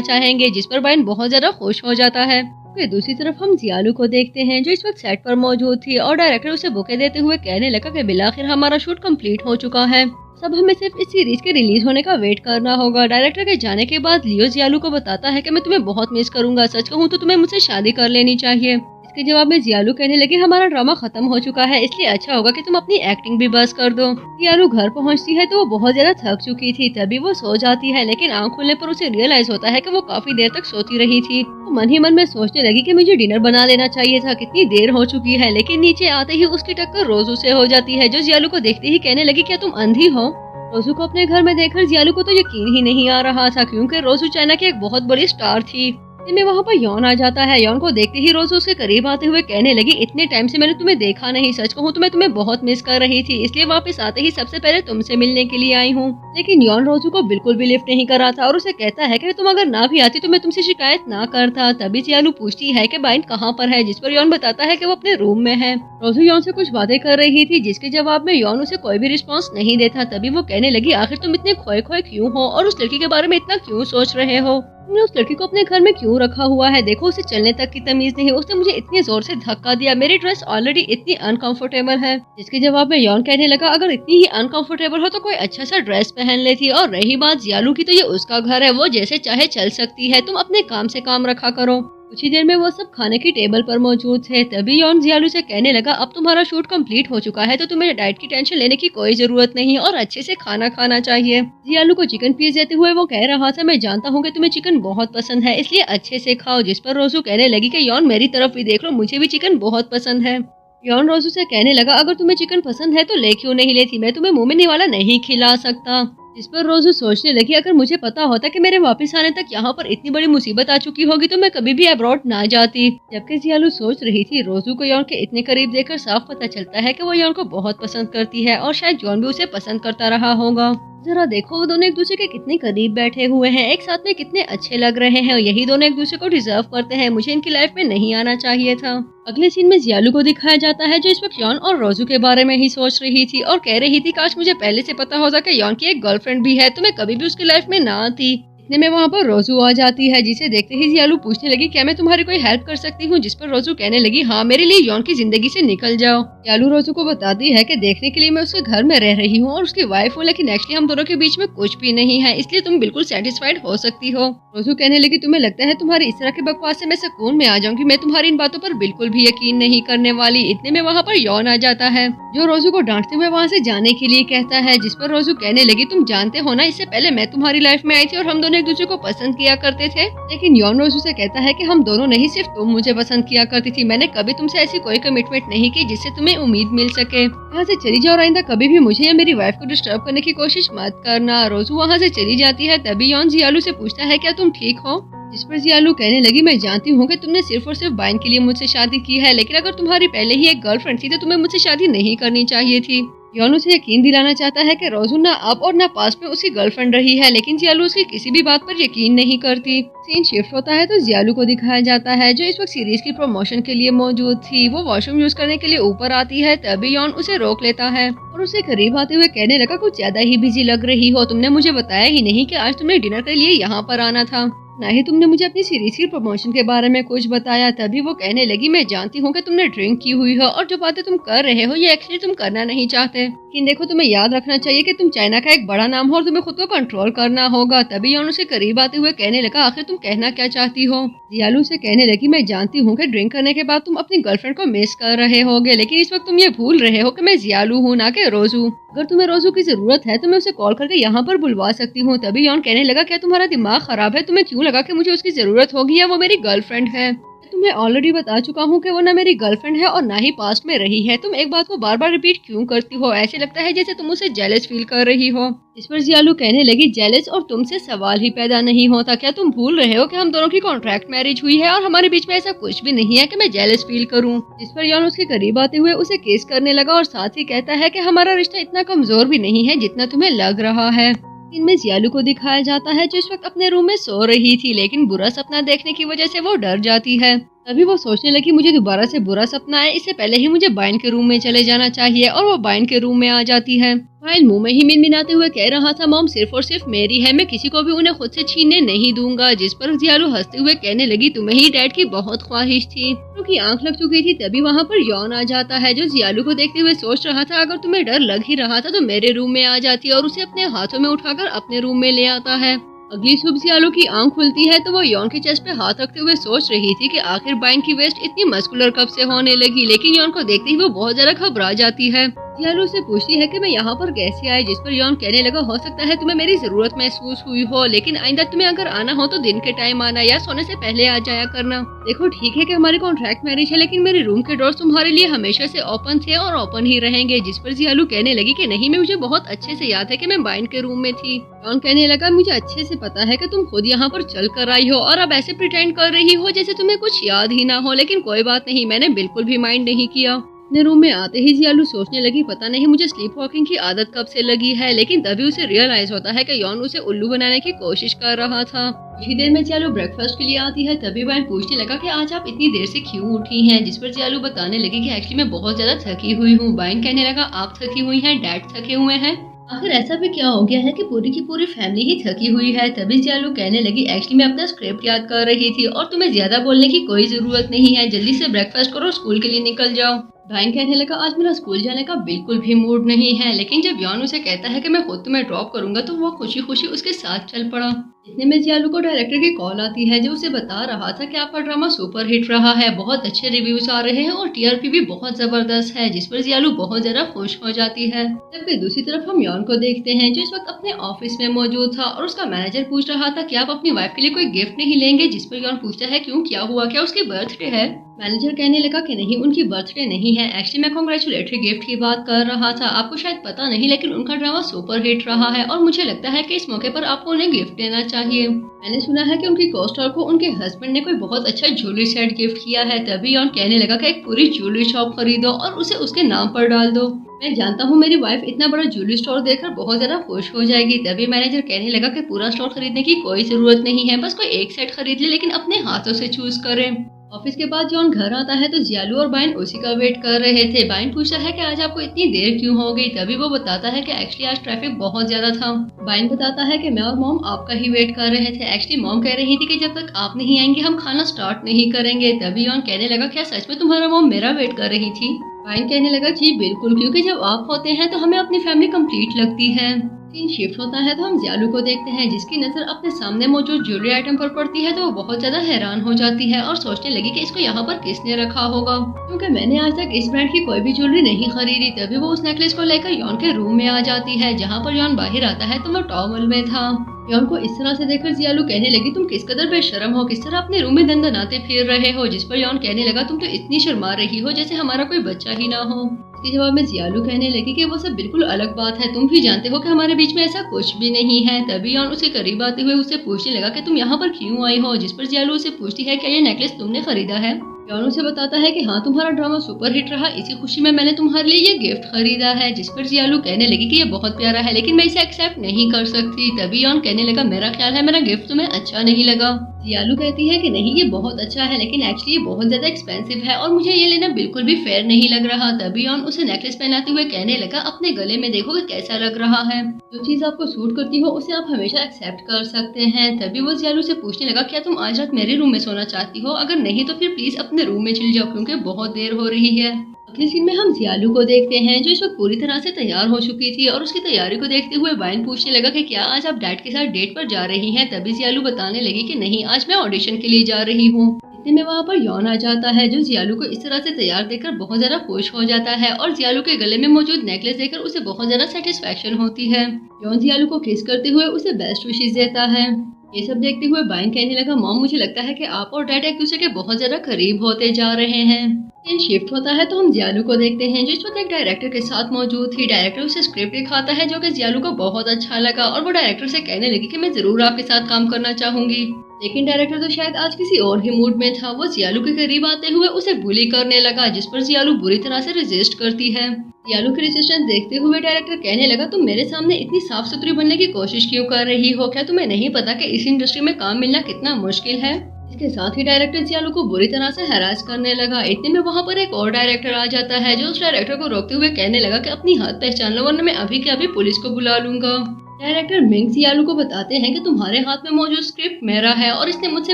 चाहेंगे। जिस पर बाइन बहुत ज्यादा खुश हो जाता है। फिर दूसरी तरफ हम जियालू को देखते हैं जो इस वक्त सेट पर मौजूद थी और डायरेक्टर उसे बुके देते हुए कहने लगा कि बिलाखिर हमारा शूट कंप्लीट हो चुका है, सब हमें सिर्फ इस सीरीज के रिलीज होने का वेट करना होगा। डायरेक्टर के जाने के बाद लियो जियालू को बताता है कि मैं तुम्हें बहुत मिस करूंगा, सच कहूँ तो तुम्हें मुझसे शादी कर लेनी चाहिए। इसके जवाब में जियालू कहने लगी, हमारा ड्रामा खत्म हो चुका है, इसलिए अच्छा होगा कि तुम अपनी एक्टिंग भी बस कर दो। जियालू घर पहुंचती है तो वो बहुत ज्यादा थक चुकी थी, तभी वो सो जाती है, लेकिन आंख खुलने पर उसे रियलाइज होता है कि वो काफी देर तक सोती रही थी। वो मन ही मन में सोचने लगी कि मुझे डिनर बना लेना चाहिए था, कितनी देर हो चुकी है। लेकिन नीचे आते ही उसकी टक्कर रोजू से हो जाती है जो जियालू को देखते ही कहने लगी, क्या तुम अंधी हो। रोजू को अपने घर में देखकर जियालू को तो यकीन ही नहीं आ रहा था, क्योंकि रोजू चाइना की एक बहुत बड़ी स्टार थी। में वहाँ पर यॉन आ जाता है। यॉन को देखते ही रोजू उसके करीब आते हुए कहने लगी, इतने टाइम से मैंने तुम्हें देखा नहीं, सच कहूँ तो मैं तुम्हें बहुत मिस कर रही थी, इसलिए वापस आते ही सबसे पहले तुमसे मिलने के लिए आई हूँ। लेकिन यॉन रोजू को बिल्कुल भी लिफ्ट नहीं कर रहा था और उसे कहता है कि तुम अगर ना भी आती तो मैं तुमसे शिकायत ना करता। तभी जियालू पूछती है कि बाइन कहाँ पर है, जिस पर यॉन बताता है कि वो अपने रूम में है। रोजू यॉन से कुछ बातें कर रही थी, जिसके जवाब में यॉन उसे कोई भी रिस्पॉन्स नहीं देता। तभी वो कहने लगी, आखिर तुम इतने खोए खोए क्यों हो और उस लड़की के बारे में इतना क्यों सोच रहे हो, तुमने उस लड़की को अपने घर में क्यों रखा हुआ है, देखो उसे चलने तक की तमीज नहीं, उसने मुझे इतनी जोर से धक्का दिया, मेरी ड्रेस ऑलरेडी इतनी अनकंफर्टेबल है। जिसके जवाब में यॉन कहने लगा, अगर इतनी ही अनकंफर्टेबल हो तो कोई अच्छा सा ड्रेस पहन लेती। और रही बात जियालू की, तो ये उसका घर है, वो जैसे चाहे चल सकती है, तुम अपने काम से काम रखा करो। कुछ ही देर में वो सब खाने की टेबल पर मौजूद थे। तभी यॉन जियालू से कहने लगा, अब तुम्हारा शूट कंप्लीट हो चुका है तो तुम्हें डाइट की टेंशन लेने की कोई जरूरत नहीं और अच्छे से खाना खाना चाहिए। जियालू को चिकन पीस देते हुए वो कह रहा था, मैं जानता हूँ कि तुम्हें चिकन बहुत पसंद है, इसलिए अच्छे से खाओ। जिस पर रोजू कहने लगी कि यॉन मेरी तरफ भी देख लो, मुझे भी चिकन बहुत पसंद है। यॉन रोजू से कहने लगा, अगर तुम्हें चिकन पसंद है तो ले क्यों नहीं लेती, मैं तुम्हें मुंह में निवाला नहीं खिला सकता। जिस पर रोजू सोचने लगी, अगर मुझे पता होता कि मेरे वापस आने तक यहाँ पर इतनी बड़ी मुसीबत आ चुकी होगी तो मैं कभी भी अब्रॉड ना जाती। जबकि जियालू सोच रही थी, रोजू को यॉन के इतने करीब देखकर साफ पता चलता है कि वो यॉन को बहुत पसंद करती है और शायद यॉन भी उसे पसंद करता रहा होगा। जरा देखो वो दोनों एक दूसरे के कितने करीब बैठे हुए हैं, एक साथ में कितने अच्छे लग रहे हैं, और यही दोनों एक दूसरे को डिजर्व करते हैं। मुझे इनकी लाइफ में नहीं आना चाहिए था। अगले सीन में जियालू को दिखाया जाता है जो इस वक्त यॉन और रोजू के बारे में ही सोच रही थी और कह रही थी, काश मुझे पहले से पता होता कि यॉन की एक गर्लफ्रेंड भी है तो मैं कभी भी उसकी लाइफ में ना आती। इतने में वहाँ पर रोजू आ जाती है, जिसे देखते ही जियालू पूछने लगी, क्या मैं तुम्हारी कोई हेल्प कर सकती हूँ। जिस पर रोजू कहने लगी, हाँ, मेरे लिए यॉन की जिंदगी से निकल जाओ। जियालू रोजू को बताती है कि देखने के लिए मैं उसके घर में रह रही हूँ और उसकी वाइफ हूँ, लेकिन एक्चुअली हम दोनों के बीच में कुछ भी नहीं है, इसलिए तुम बिल्कुल सेटिस्फाइड हो सकती हो। रोजू कहने लगी, तुम्हें लगता है तुम्हारी इस तरह के बकवास से मैं सुकून में आ जाऊंगी, मैं तुम्हारी इन बातों पर बिल्कुल भी यकीन नहीं करने वाली। इतने में वहाँ पर यॉन आ जाता है जो रोजू को डांटते हुए वहाँ से जाने के लिए कहता है। जिस पर रोजू कहने लगी, तुम जानते हो ना, इससे पहले मैं तुम्हारी लाइफ में आई थी और हम दोनों एक दूसरे को पसंद किया करते थे। लेकिन यॉन रोजू से कहता है कि हम दोनों नहीं, सिर्फ तुम मुझे पसंद किया करती थी, मैंने कभी तुमसे ऐसी कोई कमिटमेंट नहीं की जिससे तुम्हें उम्मीद मिल सके। यहाँ से चली जाओ, आइंदा कभी भी मुझे या मेरी वाइफ को डिस्टर्ब करने की कोशिश मत करना। रोजू वहाँ से चली जाती है। तभी यॉन जियालू से पूछता है, क्या तुम ठीक हो। जिस पर जियालू कहने लगी, मैं जानती हूँ कि तुमने सिर्फ और सिर्फ बाइन के लिए मुझसे शादी की है, लेकिन अगर तुम्हारी पहले ही एक गर्लफ्रेंड थी तो तुम्हें मुझसे शादी नहीं करनी चाहिए थी। यॉन उसे यकीन दिलाना चाहता है कि रोजू ना अब और ना पास में उसकी गर्लफ्रेंड रही है, लेकिन जियालू उसकी किसी भी बात पर यकीन नहीं करती। सीन शिफ्ट होता है तो जियालू को दिखाया जाता है जो इस वक्त सीरीज की प्रमोशन के लिए मौजूद थी। वो वॉशरूम यूज करने के लिए ऊपर आती है। तभी यॉन उसे रोक लेता है और उसे करीब आते हुए कहने लगा, कुछ ज्यादा ही बिजी लग रही हो, तुमने मुझे बताया ही नहीं कि आज तुमने डिनर के लिए यहाँ पर आना था। ना ही तुमने मुझे अपनी सीरीज की प्रमोशन के बारे में कुछ बताया। तभी वो कहने लगी, मैं जानती हूँ कि तुमने ड्रिंक की हुई हो और जो बातें तुम कर रहे हो ये एक्चुअली तुम करना नहीं चाहते, लेकिन देखो तुम्हें याद रखना चाहिए कि तुम चाइना का एक बड़ा नाम हो और तुम्हें खुद को कंट्रोल करना होगा। तभी यॉन उसे करीब आते हुए कहने लगा, आखिर तुम कहना क्या चाहती हो। जियालू से कहने लगी, मैं जानती हूँ कि ड्रिंक करने के बाद तुम अपनी गर्लफ्रेंड को मिस कर रहे होगे, लेकिन इस वक्त तुम ये भूल रहे हो कि मैं जियालू हूँ ना कि रोजू। अगर तुम्हें रोजू की जरूरत है तो मैं उसे कॉल करके यहाँ पर बुलवा सकती हूँ। तभी यॉन कहने लगा, क्या तुम्हारा दिमाग खराब है? तुम्हें क्यों लगा कि मुझे उसकी जरूरत होगी या वो मेरी गर्लफ्रेंड है? तुम्हें ऑलरेडी बता चुका हूँ कि वो ना मेरी गर्लफ्रेंड है और ना ही पास्ट में रही है। तुम एक बात को बार बार रिपीट क्यों करती हो? ऐसे लगता है जैसे तुम उसे जेलस फील कर रही हो। इस पर जियालू कहने लगी, जेलस और तुमसे सवाल ही पैदा नहीं होता। क्या तुम भूल रहे हो कि हम दोनों की कॉन्ट्रैक्ट मैरिज हुई है और हमारे बीच में ऐसा कुछ भी नहीं है कि मैं जेलस फील करूं। इस पर यॉन उसके करीब आते हुए उसे किस करने लगा और साथ ही कहता है कि हमारा रिश्ता इतना कमजोर भी नहीं है जितना तुम्हें लग रहा है। इनमें जियालू को दिखाया जाता है जो इस वक्त अपने रूम में सो रही थी, लेकिन बुरा सपना देखने की वजह से वो डर जाती है। तभी वो सोचने लगी, मुझे दोबारा से बुरा सपना आए इससे पहले ही मुझे बाइन के रूम में चले जाना चाहिए, और वो बाइन के रूम में आ जाती है। बाइन मुंह में ही मिनमिनाते हुए कह रहा था, मॉम सिर्फ और सिर्फ मेरी है, मैं किसी को भी उन्हें खुद से छीनने नहीं दूंगा। जिस पर जियालू हंसते हुए कहने लगी, तुम्हें ही डैड की बहुत ख्वाहिश थी। क्योंकि आंख लग चुकी थी। तभी वहाँ पर यॉन आ जाता है जो जियालू को देखते हुए सोच रहा था, अगर तुम्हें डर लग ही रहा था तो मेरे रूम में आ जाती, और उसे अपने हाथों में उठाकर अपने रूम में ले आता है। अगली सुबह जियालू की आंख खुलती है तो वो यॉन के चेस्ट पे हाथ रखते हुए सोच रही थी कि आखिर बाइन की वेस्ट इतनी मस्कुलर कब से होने लगी, लेकिन यॉन को देखते ही वो बहुत ज्यादा घबरा जाती है। जियालू से पूछती है कि मैं यहाँ पर कैसे आई, जिस पर यॉन कहने लगा, हो सकता है तुम्हें मेरी जरूरत महसूस हुई हो, लेकिन आइंदा तुम्हें अगर आना हो तो दिन के टाइम आना या सोने से पहले आ जाया करना। देखो ठीक है कि हमारी कॉन्ट्रैक्ट मैरिज है, लेकिन मेरे रूम के डोर्स तुम्हारे लिए हमेशा से ओपन थे और ओपन ही रहेंगे। जिस पर जियालू कहने लगी कि नहीं, मुझे बहुत अच्छे से याद है कि मैं बाइन के रूम में थी। यॉन कहने लगा, मुझे अच्छे से पता है कि तुम खुद यहाँ पर चल कर आई हो और अब ऐसे प्रिटेंड कर रही हो जैसे तुम्हें कुछ याद ही ना हो, लेकिन कोई बात नहीं, मैंने बिल्कुल भी माइंड नहीं किया। अपने रूम में आते ही जियालू सोचने लगी, पता नहीं मुझे स्लीप वॉकिंग की आदत कब से लगी है, लेकिन तभी उसे रियलाइज होता है कि यॉन उसे उल्लू बनाने की कोशिश कर रहा था। इसी देर में जियालू ब्रेकफास्ट के लिए आती है। तभी बाइन पूछने लगा कि आज आप इतनी देर से क्यों उठी हैं, जिस पर जियालू बताने लगी कि एक्चुअली मैं बहुत ज्यादा थकी हुई हूँ। बाइन कहने लगा, आप थकी हुई हैं, डैड थके हुए हैं, आखिर ऐसा भी क्या हो गया है कि पूरी की पूरी फैमिली ही थकी हुई है। तभी जियालू कहने लगी, एक्चुअली मैं अपना स्क्रिप्ट याद कर रही थी और तुम्हें ज्यादा बोलने की कोई जरूरत नहीं है, जल्दी से ब्रेकफास्ट करो, स्कूल के लिए निकल जाओ। बाइन कहने लगा, आज मेरा स्कूल जाने का बिल्कुल भी मूड नहीं है, लेकिन जब यॉन उसे कहता है कि मैं खुद तुम्हें ड्रॉप करूंगा तो वो खुशी खुशी उसके साथ चल पड़ा। इतने में जियालू को डायरेक्टर की कॉल आती है जो उसे बता रहा था कि आपका ड्रामा सुपर हिट रहा है, बहुत अच्छे रिव्यूज आ रहे हैं और टीआरपी भी बहुत जबरदस्त है। जिस पर जियालू बहुत ज्यादा खुश हो जाती है। जबकि दूसरी तरफ हम यॉन को देखते हैं जो इस वक्त अपने ऑफिस में मौजूद था और उसका मैनेजर पूछ रहा था कि आप अपनी वाइफ के लिए कोई गिफ्ट नहीं लेंगे। जिस पर यॉन पूछता है, क्यों, क्या हुआ, क्या उसकी बर्थडे है? मैनेजर कहने लगा कि नहीं, उनकी बर्थडे नहीं है, एक्चुअली मैं कॉन्ग्रेचुलेटरी गिफ्ट की बात कर रहा था। आपको शायद पता नहीं, लेकिन उनका ड्रामा सुपर हिट रहा है और मुझे लगता है कि इस मौके पर आपको उन्हें गिफ्ट देना चाहिए। मैंने सुना है कि उनकी कोस्टार को उनके हस्बैंड ने कोई बहुत अच्छा ज्वेलरी सेट गिफ्ट किया है। तभी यॉन कहने लगा कि एक पूरी ज्वेलरी शॉप खरीदो और उसे उसके नाम पर डाल दो। मैं जानता हूँ मेरी वाइफ इतना बड़ा ज्वेलरी स्टोर देखकर बहुत ज्यादा खुश हो जाएगी। तभी मैनेजर कहने लगा कि पूरा स्टोर खरीदने की कोई जरूरत नहीं है, बस कोई एक सेट खरीद ले, लेकिन अपने हाथों से चूज करें। ऑफिस के बाद जॉन घर आता है तो जियालू और बाइन उसी का वेट कर रहे थे। बाइन पूछता है कि आज आपको इतनी देर क्यों हो गई। तभी वो बताता है कि एक्चुअली आज ट्रैफिक बहुत ज्यादा था। बाइन बताता है कि मैं और मॉम आपका ही वेट कर रहे थे। एक्चुअली मॉम कह रही थी कि जब तक आप नहीं आएंगे हम खाना स्टार्ट नहीं करेंगे। तभी जॉन कहने लगा, क्या सच में तुम्हारा मॉम मेरा वेट कर रही थी? बाइन कहने लगा, जी बिल्कुल, क्योंकि जब आप होते हैं तो हमें अपनी फैमिली कंप्लीट लगती है। सीन शिफ्ट होता है तो हम जियालू को देखते हैं जिसकी नजर अपने सामने मौजूद ज्वेलरी आइटम पर पड़ती है तो वो बहुत ज्यादा हैरान हो जाती है और सोचने लगी कि इसको यहाँ पर किसने रखा होगा, क्योंकि मैंने आज तक इस ब्रांड की कोई भी ज्वेलरी नहीं खरीदी। तभी वो उस नेकलेस को लेकर यॉन के रूम में आ जाती है। जहाँ पर यॉन बाहर आता है तो वो टॉवल में था। यॉन को इस तरह से देखकर जियालू कहने लगी, तुम किस कदर बेशर्म हो, किस तरह अपने रूम में दंदनाते फिर रहे हो। जिस पर यॉन कहने लगा, तुम तो इतनी शर्मा रही हो जैसे हमारा कोई बच्चा ही ना हो। इसके जवाब में जियालू कहने लगी कि वो सब बिल्कुल अलग बात है, तुम भी जानते हो कि हमारे बीच में ऐसा कुछ भी नहीं है। तभी यॉन उसे करीब आते हुए उससे पूछने लगा कि तुम यहाँ पर क्यों आई हो। जिस पर जियालू उसे पूछती है, क्या ये नेकलेस तुमने खरीदा है? यॉन उसे बताता है कि हाँ, तुम्हारा ड्रामा सुपर हिट रहा, इसी खुशी में मैंने तुम्हारे लिए ये गिफ्ट खरीदा है। जिस पर जियालू कहने लगी कि ये बहुत प्यारा है, लेकिन मैं इसे एक्सेप्ट नहीं कर सकती। तभी यॉन कहने लगा, मेरा ख्याल है मेरा गिफ्ट तुम्हें अच्छा नहीं लगा। जियालू कहती है कि नहीं ये बहुत अच्छा है, लेकिन एक्चुअली ये बहुत ज्यादा एक्सपेंसिव है और मुझे ये लेना बिल्कुल भी फेयर नहीं लग रहा। तभी यॉन उसे नेकलेस पहनाते हुए कहने लगा अपने गले में देखो कि कैसा लग रहा है, जो चीज आपको सूट करती हो उसे आप हमेशा एक्सेप्ट कर सकते हैं। तभी वो जियालू से पूछने लगा क्या तुम आज रात मेरे रूम में सोना चाहती हो, अगर नहीं तो फिर प्लीज अपने रूम में चल जाओ क्योंकि बहुत देर हो रही है। अगले सीन में हम जियालू को देखते हैं जो इस वक्त पूरी तरह से तैयार हो चुकी थी और उसकी तैयारी को देखते हुए वाइन पूछने लगा कि क्या आज आप डैड के साथ डेट पर जा रही हैं। तभी जियालू बताने लगी कि नहीं, आज मैं ऑडिशन के लिए जा रही हूँ। इतने में वहाँ पर यॉन आ जाता है जो जियालू को इस तरह से तैयार देखकर बहुत ज्यादा खुश हो जाता है और जियालू के गले में मौजूद नेकलेस देखकर उसे बहुत ज्यादा सेटिस्फेक्शन होती है। यॉन जियालू को किस करते हुए उसे बेस्ट विशेष देता है। ये सब देखते हुए बाइन कहने लगा मॉम मुझे लगता है कि आप और डैड एक दूसरे के बहुत ज्यादा करीब होते जा रहे हैं। सीन शिफ्ट होता है तो हम जियालू को देखते हैं जो इस वक्त एक डायरेक्टर के साथ मौजूद थी। डायरेक्टर उसे स्क्रिप्ट दिखाता है जो कि जियालू को बहुत अच्छा लगा और वो डायरेक्टर से कहने लगी कि मैं जरूर आपके साथ काम करना चाहूंगी। लेकिन डायरेक्टर तो शायद आज किसी और ही मूड में था। वो जियालू के करीब आते हुए उसे बुली करने लगा जिस पर जियालू बुरी तरह से रेजिस्ट करती है। जियालू की रेजिस्टेंस देखते हुए डायरेक्टर कहने लगा तुम मेरे सामने इतनी साफ सुथरी बनने की कोशिश क्यों कर रही हो, क्या तुम्हें नहीं पता कि इस इंडस्ट्री में काम मिलना कितना मुश्किल है। इसके साथ ही डायरेक्टर जियालू को बुरी तरह से हैरास करने लगा। इतने में वहाँ पर एक और डायरेक्टर आ जाता है जो उस डायरेक्टर को रोकते हुए कहने लगा कि अपनी हाथ पहचान लो वरना मैं अभी के अभी पुलिस को बुला लूंगा। डायरेक्टर मिंग जियालू को बताते हैं कि तुम्हारे हाथ में मौजूद स्क्रिप्ट मेरा है और इसने मुझसे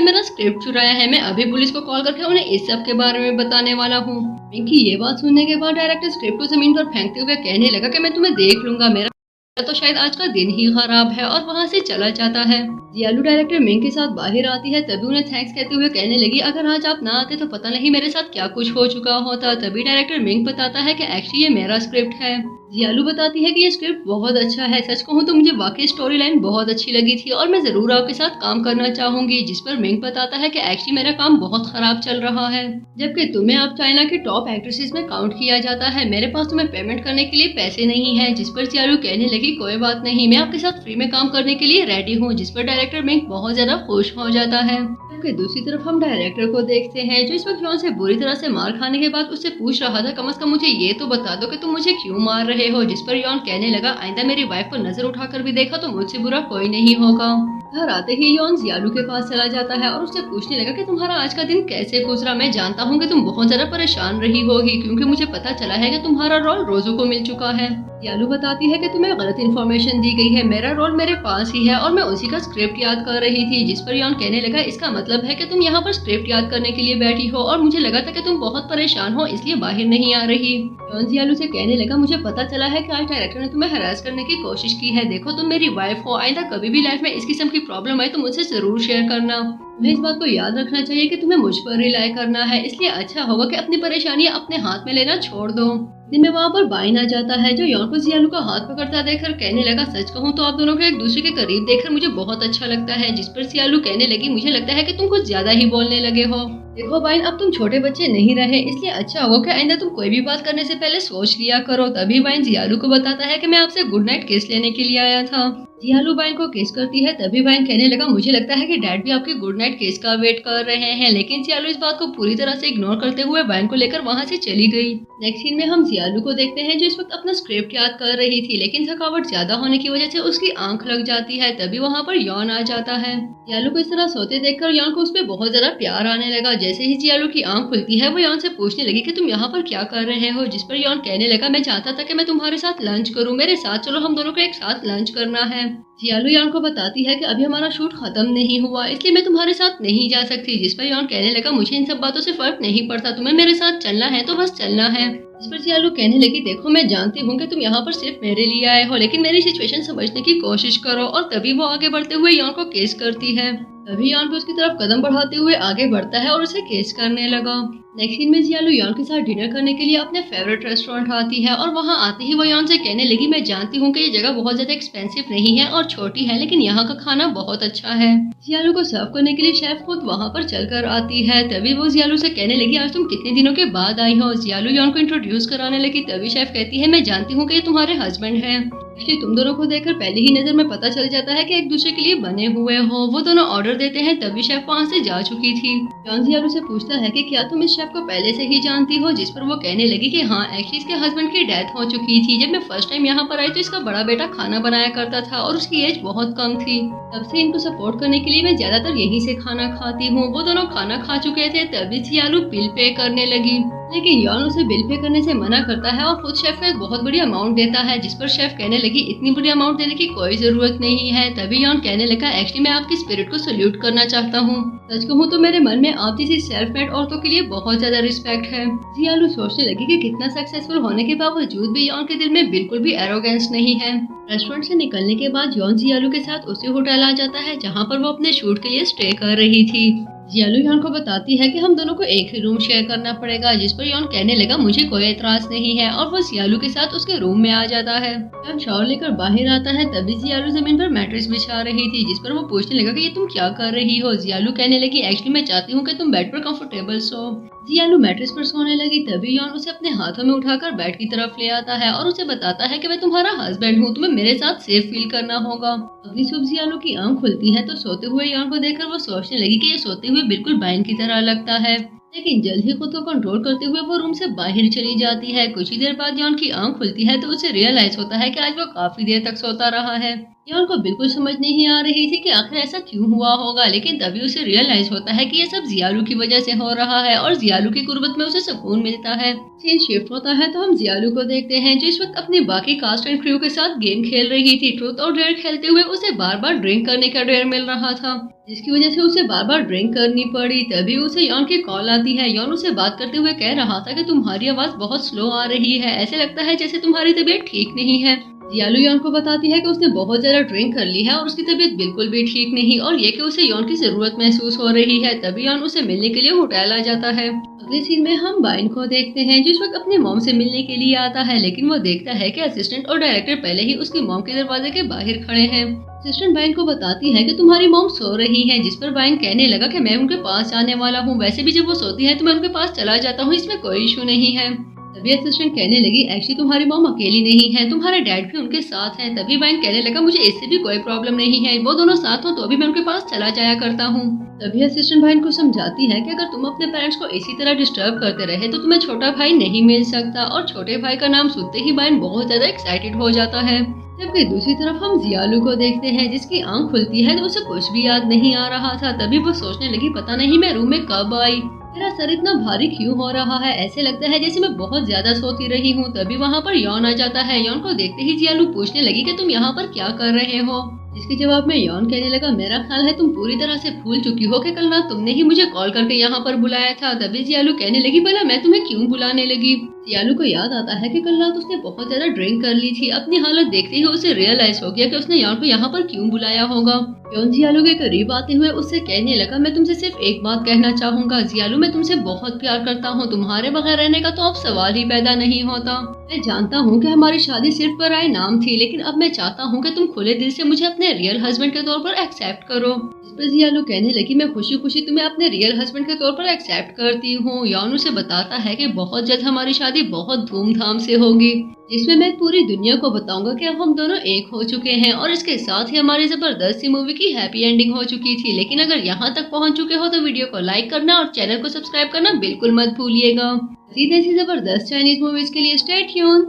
मेरा स्क्रिप्ट चुराया है। मैं अभी पुलिस को कॉल करके उन्हें इस सब के बारे में बताने वाला हूँ। मिंग की ये बात सुनने के बाद डायरेक्टर स्क्रिप्ट को जमीन पर फेंकते हुए कहने लगा कि मैं तुम्हें देख लूंगा, मेरा तो शायद आज का दिन ही खराब है, और वहाँ से चला जाता है। जियालू डायरेक्टर मिंग के साथ बाहर आती है तभी उन्हें थैंक्स कहते हुए कहने लगी अगर आज आप ना आते तो पता नहीं मेरे साथ क्या कुछ हो चुका होता। तभी डायरेक्टर मिंग बताता है कि एक्चुअली ये मेरा स्क्रिप्ट है। जियालू बताती है कि ये स्क्रिप्ट बहुत अच्छा है, सच कहूँ तो मुझे वाकई स्टोरी लाइन बहुत अच्छी लगी थी और मैं जरूर आपके साथ काम करना चाहूंगी। जिस पर मिंग बताता है कि एक्चुअली मेरा काम बहुत खराब चल रहा है, जबकि तुम्हें आप चाइना की टॉप एक्ट्रेसेस में काउंट किया जाता है, मेरे पास तुम्हें पेमेंट करने के लिए पैसे नहीं है। जिस पर जियालू कहने लगी कोई बात नहीं, मैं आपके साथ फ्री में काम करने के लिए रेडी हूँ। जिस पर डायरेक्टर मिंग बहुत ज्यादा खुश हो जाता है। जबकि दूसरी तरफ हम डायरेक्टर को देखते हैं जो इस वक्त यॉन से बुरी तरह से मार खाने के बाद उससे पूछ रहा था कम से कम मुझे ये तो बता दो कि तुम मुझे क्यों मार रहे हो। जिस पर यॉन कहने लगा आइंदा मेरी वाइफ को नजर उठाकर भी देखा तो मुझसे बुरा कोई नहीं होगा। घर आते ही यॉन जियालू के पास चला जाता है और उससे पूछने लगा कि तुम्हारा आज का दिन कैसे गुजरा। मैं जानता हूँ कि तुम बहुत ज्यादा परेशान रही होगी क्योंकि मुझे पता चला है कि तुम्हारा रोल रोजो को मिल चुका है। जियालू बताती है कि तुम्हें गलत इन्फॉर्मेशन दी गई है, मेरा रोल मेरे पास ही है और मैं उसी का स्क्रिप्ट याद कर रही थी। जिस पर यॉन कहने लगा इसका मतलब है कि तुम यहाँ पर स्क्रिप्ट याद करने के लिए बैठी हो और मुझे लगा था कि तुम बहुत परेशान हो इसलिए बाहर नहीं आ रही। यॉन जियालू से कहने लगा मुझे पता चला है कि आज डायरेक्टर ने तुम्हें हरास करने की कोशिश की है, देखो तुम मेरी वाइफ हो, आइंदा कभी भी लाइफ में इस किस्म की प्रॉब्लम आए तो मुझसे जरूर शेयर करना। तुम्हें इस बात को याद रखना चाहिए कि तुम्हें मुझ पर रिलाई करना है, इसलिए अच्छा होगा कि अपनी परेशानियां अपने हाथ में लेना छोड़ दो। दिन में वहाँ पर बाइन आ जाता है जो यॉन को जियालू का हाथ पकड़ता देखकर कहने लगा सच कहूँ तो आप दोनों को एक दूसरे के करीब देखकर मुझे बहुत अच्छा लगता है। जिस पर जियालू कहने लगी मुझे लगता है कि तुम कुछ ज्यादा ही बोलने लगे हो। देखो बाइन अब तुम छोटे बच्चे नहीं रहे, इसलिए अच्छा होगा कि आइंदा तुम कोई भी बात करने से पहले सोच लिया करो। तभी बाइन जियालू को बताता है कि मैं आपसे गुड नाइट किस लेने के लिए आया था। जियालू बाइन को किस करती है तभी बाइन कहने लगा मुझे लगता है कि डैड भी आपकी गुड नाइट किस का वेट कर रहे हैं। लेकिन जियालू इस बात को पूरी तरह से इग्नोर करते हुए बाइन को लेकर वहाँ से चली गई। नेक्स्ट सीन में हम जियालू को देखते हैं जो इस वक्त अपना स्क्रिप्ट याद कर रही थी, लेकिन थकावट ज्यादा होने की वजह से उसकी आंख लग जाती है। तभी वहाँ पर यॉन आ जाता है। जियालू को इस तरह सोते देखकर यॉन को उस पर बहुत ज्यादा प्यार आने लगा। जैसे ही जियालू की आंख खुलती है वो यॉन से पूछने लगी कि तुम यहाँ पर क्या कर रहे हो। जिस पर यॉन कहने लगा मैं चाहता था कि मैं तुम्हारे साथ लंच करूँ, मेरे साथ चलो, हम दोनों को एक साथ लंच करना है। जियालू यॉन को बताती है कि अभी हमारा शूट खत्म नहीं हुआ इसलिए मैं तुम्हारे साथ नहीं जा सकती। जिस पर यॉन कहने लगा मुझे इन सब बातों से फर्क नहीं पड़ता, तुम्हें मेरे साथ चलना है तो बस चलना है। इस पर जियालू कहने लगी देखो मैं जानती हूँ कि तुम यहाँ पर सिर्फ मेरे लिए आए हो, लेकिन मेरी सिचुएशन समझने की कोशिश करो। और तभी वो आगे बढ़ते हुए यॉन को किस करती है। तभी यॉन भी उसकी तरफ कदम बढ़ाते हुए आगे बढ़ता है और उसे किस करने लगा। नेक्स्ट सीन में जियालू यॉन के साथ डिनर करने के लिए अपने फेवरेट रेस्टोरेंट आती है और वहाँ आते ही वो यॉन से कहने लगी मैं जानती हूँ कि ये जगह बहुत ज्यादा एक्सपेंसिव नहीं है और छोटी है, लेकिन यहाँ का खाना बहुत अच्छा है। जियालू को सर्व करने के लिए शेफ खुद वहाँ पर चलकर आती है। तभी वो जियालू से कहने लगी आज तुम कितने दिनों के बाद आई हो। जियालू यॉन को इंट्रोड्यूस कराने लगी। तभी शेफ कहती है मैं जानती हूँ कि ये तुम्हारे हस्बैंड है। एक्चुअली तुम दोनों को देखकर पहली ही नजर में पता चल जाता है कि एक दूसरे के लिए बने हुए हो। वो दोनों ऑर्डर देते हैं तभी शेफ वहाँ से जा चुकी थी। यॉन जियालू से पूछता है कि क्या तुम इस शेफ को पहले से ही जानती हो, जिस पर वो कहने लगी कि हाँ, एक्चुअली इसके हस्बैंड की डेथ हो चुकी थी। जब मैं फर्स्ट टाइम यहाँ पर आई तो इसका बड़ा बेटा खाना बनाया करता था और उसकी एज बहुत कम थी। तब से इनको सपोर्ट करने के लिए मैं ज्यादातर यहीं से खाना खाती हूँ। वो दोनों खाना खा चुके थे तभी जियालू बिल पे करने लगी, लेकिन यॉन उसे बिल पे करने से मना करता है और खुद शेफ को एक बहुत बड़ी अमाउंट देता है, जिस पर शेफ कहने लगी इतनी बड़ी अमाउंट देने की कोई जरूरत नहीं है। तभी यॉन कहने लगा एक्चुअली मैं आपकी स्पिरिट को सल्यूट करना चाहता हूँ। सच कहूँ तो मेरे मन में आप जैसी सेल्फ मेड औरतों के लिए बहुत ज्यादा रिस्पेक्ट है। जियालू सोचने लगी कि कितना सक्सेसफुल होने के बावजूद भी यॉन के दिल में बिल्कुल भी एरोगेंस नहीं है। रेस्टोरेंट से निकलने के बाद यॉन जियालू के साथ उसी होटल आ जाता है जहाँ पर वो अपने शूट के लिए स्टे कर रही थी। जियालू यॉन को बताती है कि हम दोनों को एक ही रूम शेयर करना पड़ेगा, जिस पर यॉन कहने लगा मुझे कोई एतराज नहीं है और वो जियालू के साथ उसके रूम में आ जाता है। जब शावर लेकर बाहर आता है तभी जियालू जमीन पर मैट्रेस बिछा रही थी, जिस पर वो पूछने लगा कि ये तुम क्या कर रही हो। जियालू कहने लगी एक्चुअली मैं चाहती हूँ कि तुम बेड पर कंफर्टेबल सो। जियालू मैट्रेस पर सोने लगी तभी यॉन उसे अपने हाथों में उठाकर बेड की तरफ ले आता है और उसे बताता है कि मैं तुम्हारा हस्बैंड हूँ, तुम्हें मेरे साथ सेफ फील करना होगा। अगली सुबह जियालू की आंख खुलती है तो सोते हुए यॉन को देखकर वो सोचने लगी कि ये सोते हुए बिल्कुल बाइन की तरह लगता है, लेकिन जल्द ही खुद को कंट्रोल करते हुए वो रूम से बाहर चली जाती है। कुछ ही देर बाद यॉन की आंख खुलती है तो उसे रियलाइज होता है कि आज वो काफी देर तक सोता रहा है। यॉन को बिल्कुल समझ नहीं आ रही थी कि आखिर ऐसा क्यों हुआ होगा, लेकिन तभी उसे रियलाइज होता है कि ये सब जियालू की वजह से हो रहा है और जियालू की कुर्बत में उसे सुकून मिलता है। सीन शिफ्ट होता है तो हम जियालू को देखते हैं जो इस वक्त अपनी बाकी कास्ट एंड क्रू के साथ गेम खेल रही थी। ट्रूथ और डेयर खेलते हुए उसे बार बार ड्रिंक करने का डेयर मिल रहा था, जिसकी वजह से उसे बार बार ड्रिंक करनी पड़ी। तभी उसे यॉन की कॉल आती है। यॉन उसे बात करते हुए कह रहा था कि तुम्हारी आवाज बहुत स्लो आ रही है, ऐसे लगता है जैसे तुम्हारी तबीयत ठीक नहीं है। जियालू यॉन को बताती है कि उसने बहुत ज्यादा ड्रिंक कर ली है और उसकी तबीयत बिल्कुल भी ठीक नहीं, और ये कि उसे यॉन की जरूरत महसूस हो रही है। तभी यॉन उसे मिलने के लिए होटल आ जाता है। अगले सीन में हम बाइन को देखते हैं जिस वक्त अपने मॉम से मिलने के लिए आता है, लेकिन वो देखता है कि असिस्टेंट और डायरेक्टर पहले ही उसकी मॉम के दरवाजे के बाहर खड़े हैं। असिस्टेंट बाइन को बताती है कि तुम्हारी मॉम सो रही है, जिस पर बाइन कहने लगा कि मैं उनके पास जाने वाला हूँ, वैसे भी जब वो सोती है तो मैं उनके पास चला जाता हूँ, इसमें कोई इशू नहीं है। तभी असिस्टेंट कहने लगी एक्चुअली तुम्हारी मॉम अकेली नहीं है, तुम्हारे डैड भी उनके साथ हैं। तभी बाइन कहने लगा मुझे इससे भी कोई प्रॉब्लम नहीं है, वो दोनों साथ हो तो अभी मैं उनके पास चला जाया करता हूँ। तभी असिस्टेंट बाइन को समझाती है कि अगर तुम अपने पेरेंट्स को इसी तरह डिस्टर्ब करते रहे तो तुम्हें छोटा भाई नहीं मिल सकता, और छोटे भाई का नाम सुनते ही बाइन बहुत ज्यादा एक्साइटेड हो जाता है। जबकि दूसरी तरफ हम जियालू को देखते हैं जिसकी आंख खुलती है तो उसे कुछ भी याद नहीं आ रहा था। तभी वो सोचने लगी पता नहीं मैं रूम में कब आई, मेरा सर इतना भारी क्यों हो रहा है, ऐसे लगता है जैसे मैं बहुत ज्यादा सोती रही हूँ। तभी वहाँ पर यॉन आ जाता है। यॉन को देखते ही जियालू पूछने लगी कि तुम यहाँ पर क्या कर रहे हो, जिसके जवाब में यॉन कहने लगा मेरा ख्याल है तुम पूरी तरह से भूल चुकी हो कि कल रात तुमने ही मुझे कॉल करके यहाँ पर बुलाया था। तभी जियालू कहने लगी भला मैं तुम्हें क्यों बुलाने लगी। जियालू को याद आता है कि कल रात उसने बहुत ज्यादा ड्रिंक कर ली थी। अपनी हालत देखते ही उसे रियलाइज हो गया कि उसने यॉन को यहाँ पर क्यों बुलाया होगा। यॉन जियालू के करीब आते हुए उससे कहने लगा मैं तुमसे सिर्फ एक बात कहना चाहूंगा जियालू, मैं तुमसे बहुत प्यार करता हूँ, तुम्हारे बगैर रहने का तो अब सवाल ही पैदा नहीं होता। मैं जानता हूँ कि हमारी शादी सिर्फ पराए नाम थी, लेकिन अब मैं चाहता हूँ कि तुम खुले दिल से मुझे अपने रियल हस्बैंड के तौर पर एक्सेप्ट करो। इस पर जियालू कहने लगी मैं खुशी खुशी तुम्हें अपने रियल हस्बैंड के तौर पर एक्सेप्ट करती हूँ। यॉन उसे बताता है कि बहुत जल्द हमारी शादी बहुत धूमधाम से होगी, जिसमें मैं पूरी दुनिया को बताऊंगा कि अब हम दोनों एक हो चुके हैं, और इसके साथ ही हमारी जबरदस्त सी मूवी की हैप्पी एंडिंग हो चुकी थी। लेकिन अगर यहाँ तक पहुँच चुके हो तो वीडियो को लाइक करना और चैनल को सब्सक्राइब करना बिल्कुल मत भूलिएगा। ऐसी जबरदस्त चाइनीज मूवीज के लिए स्टे ट्यून।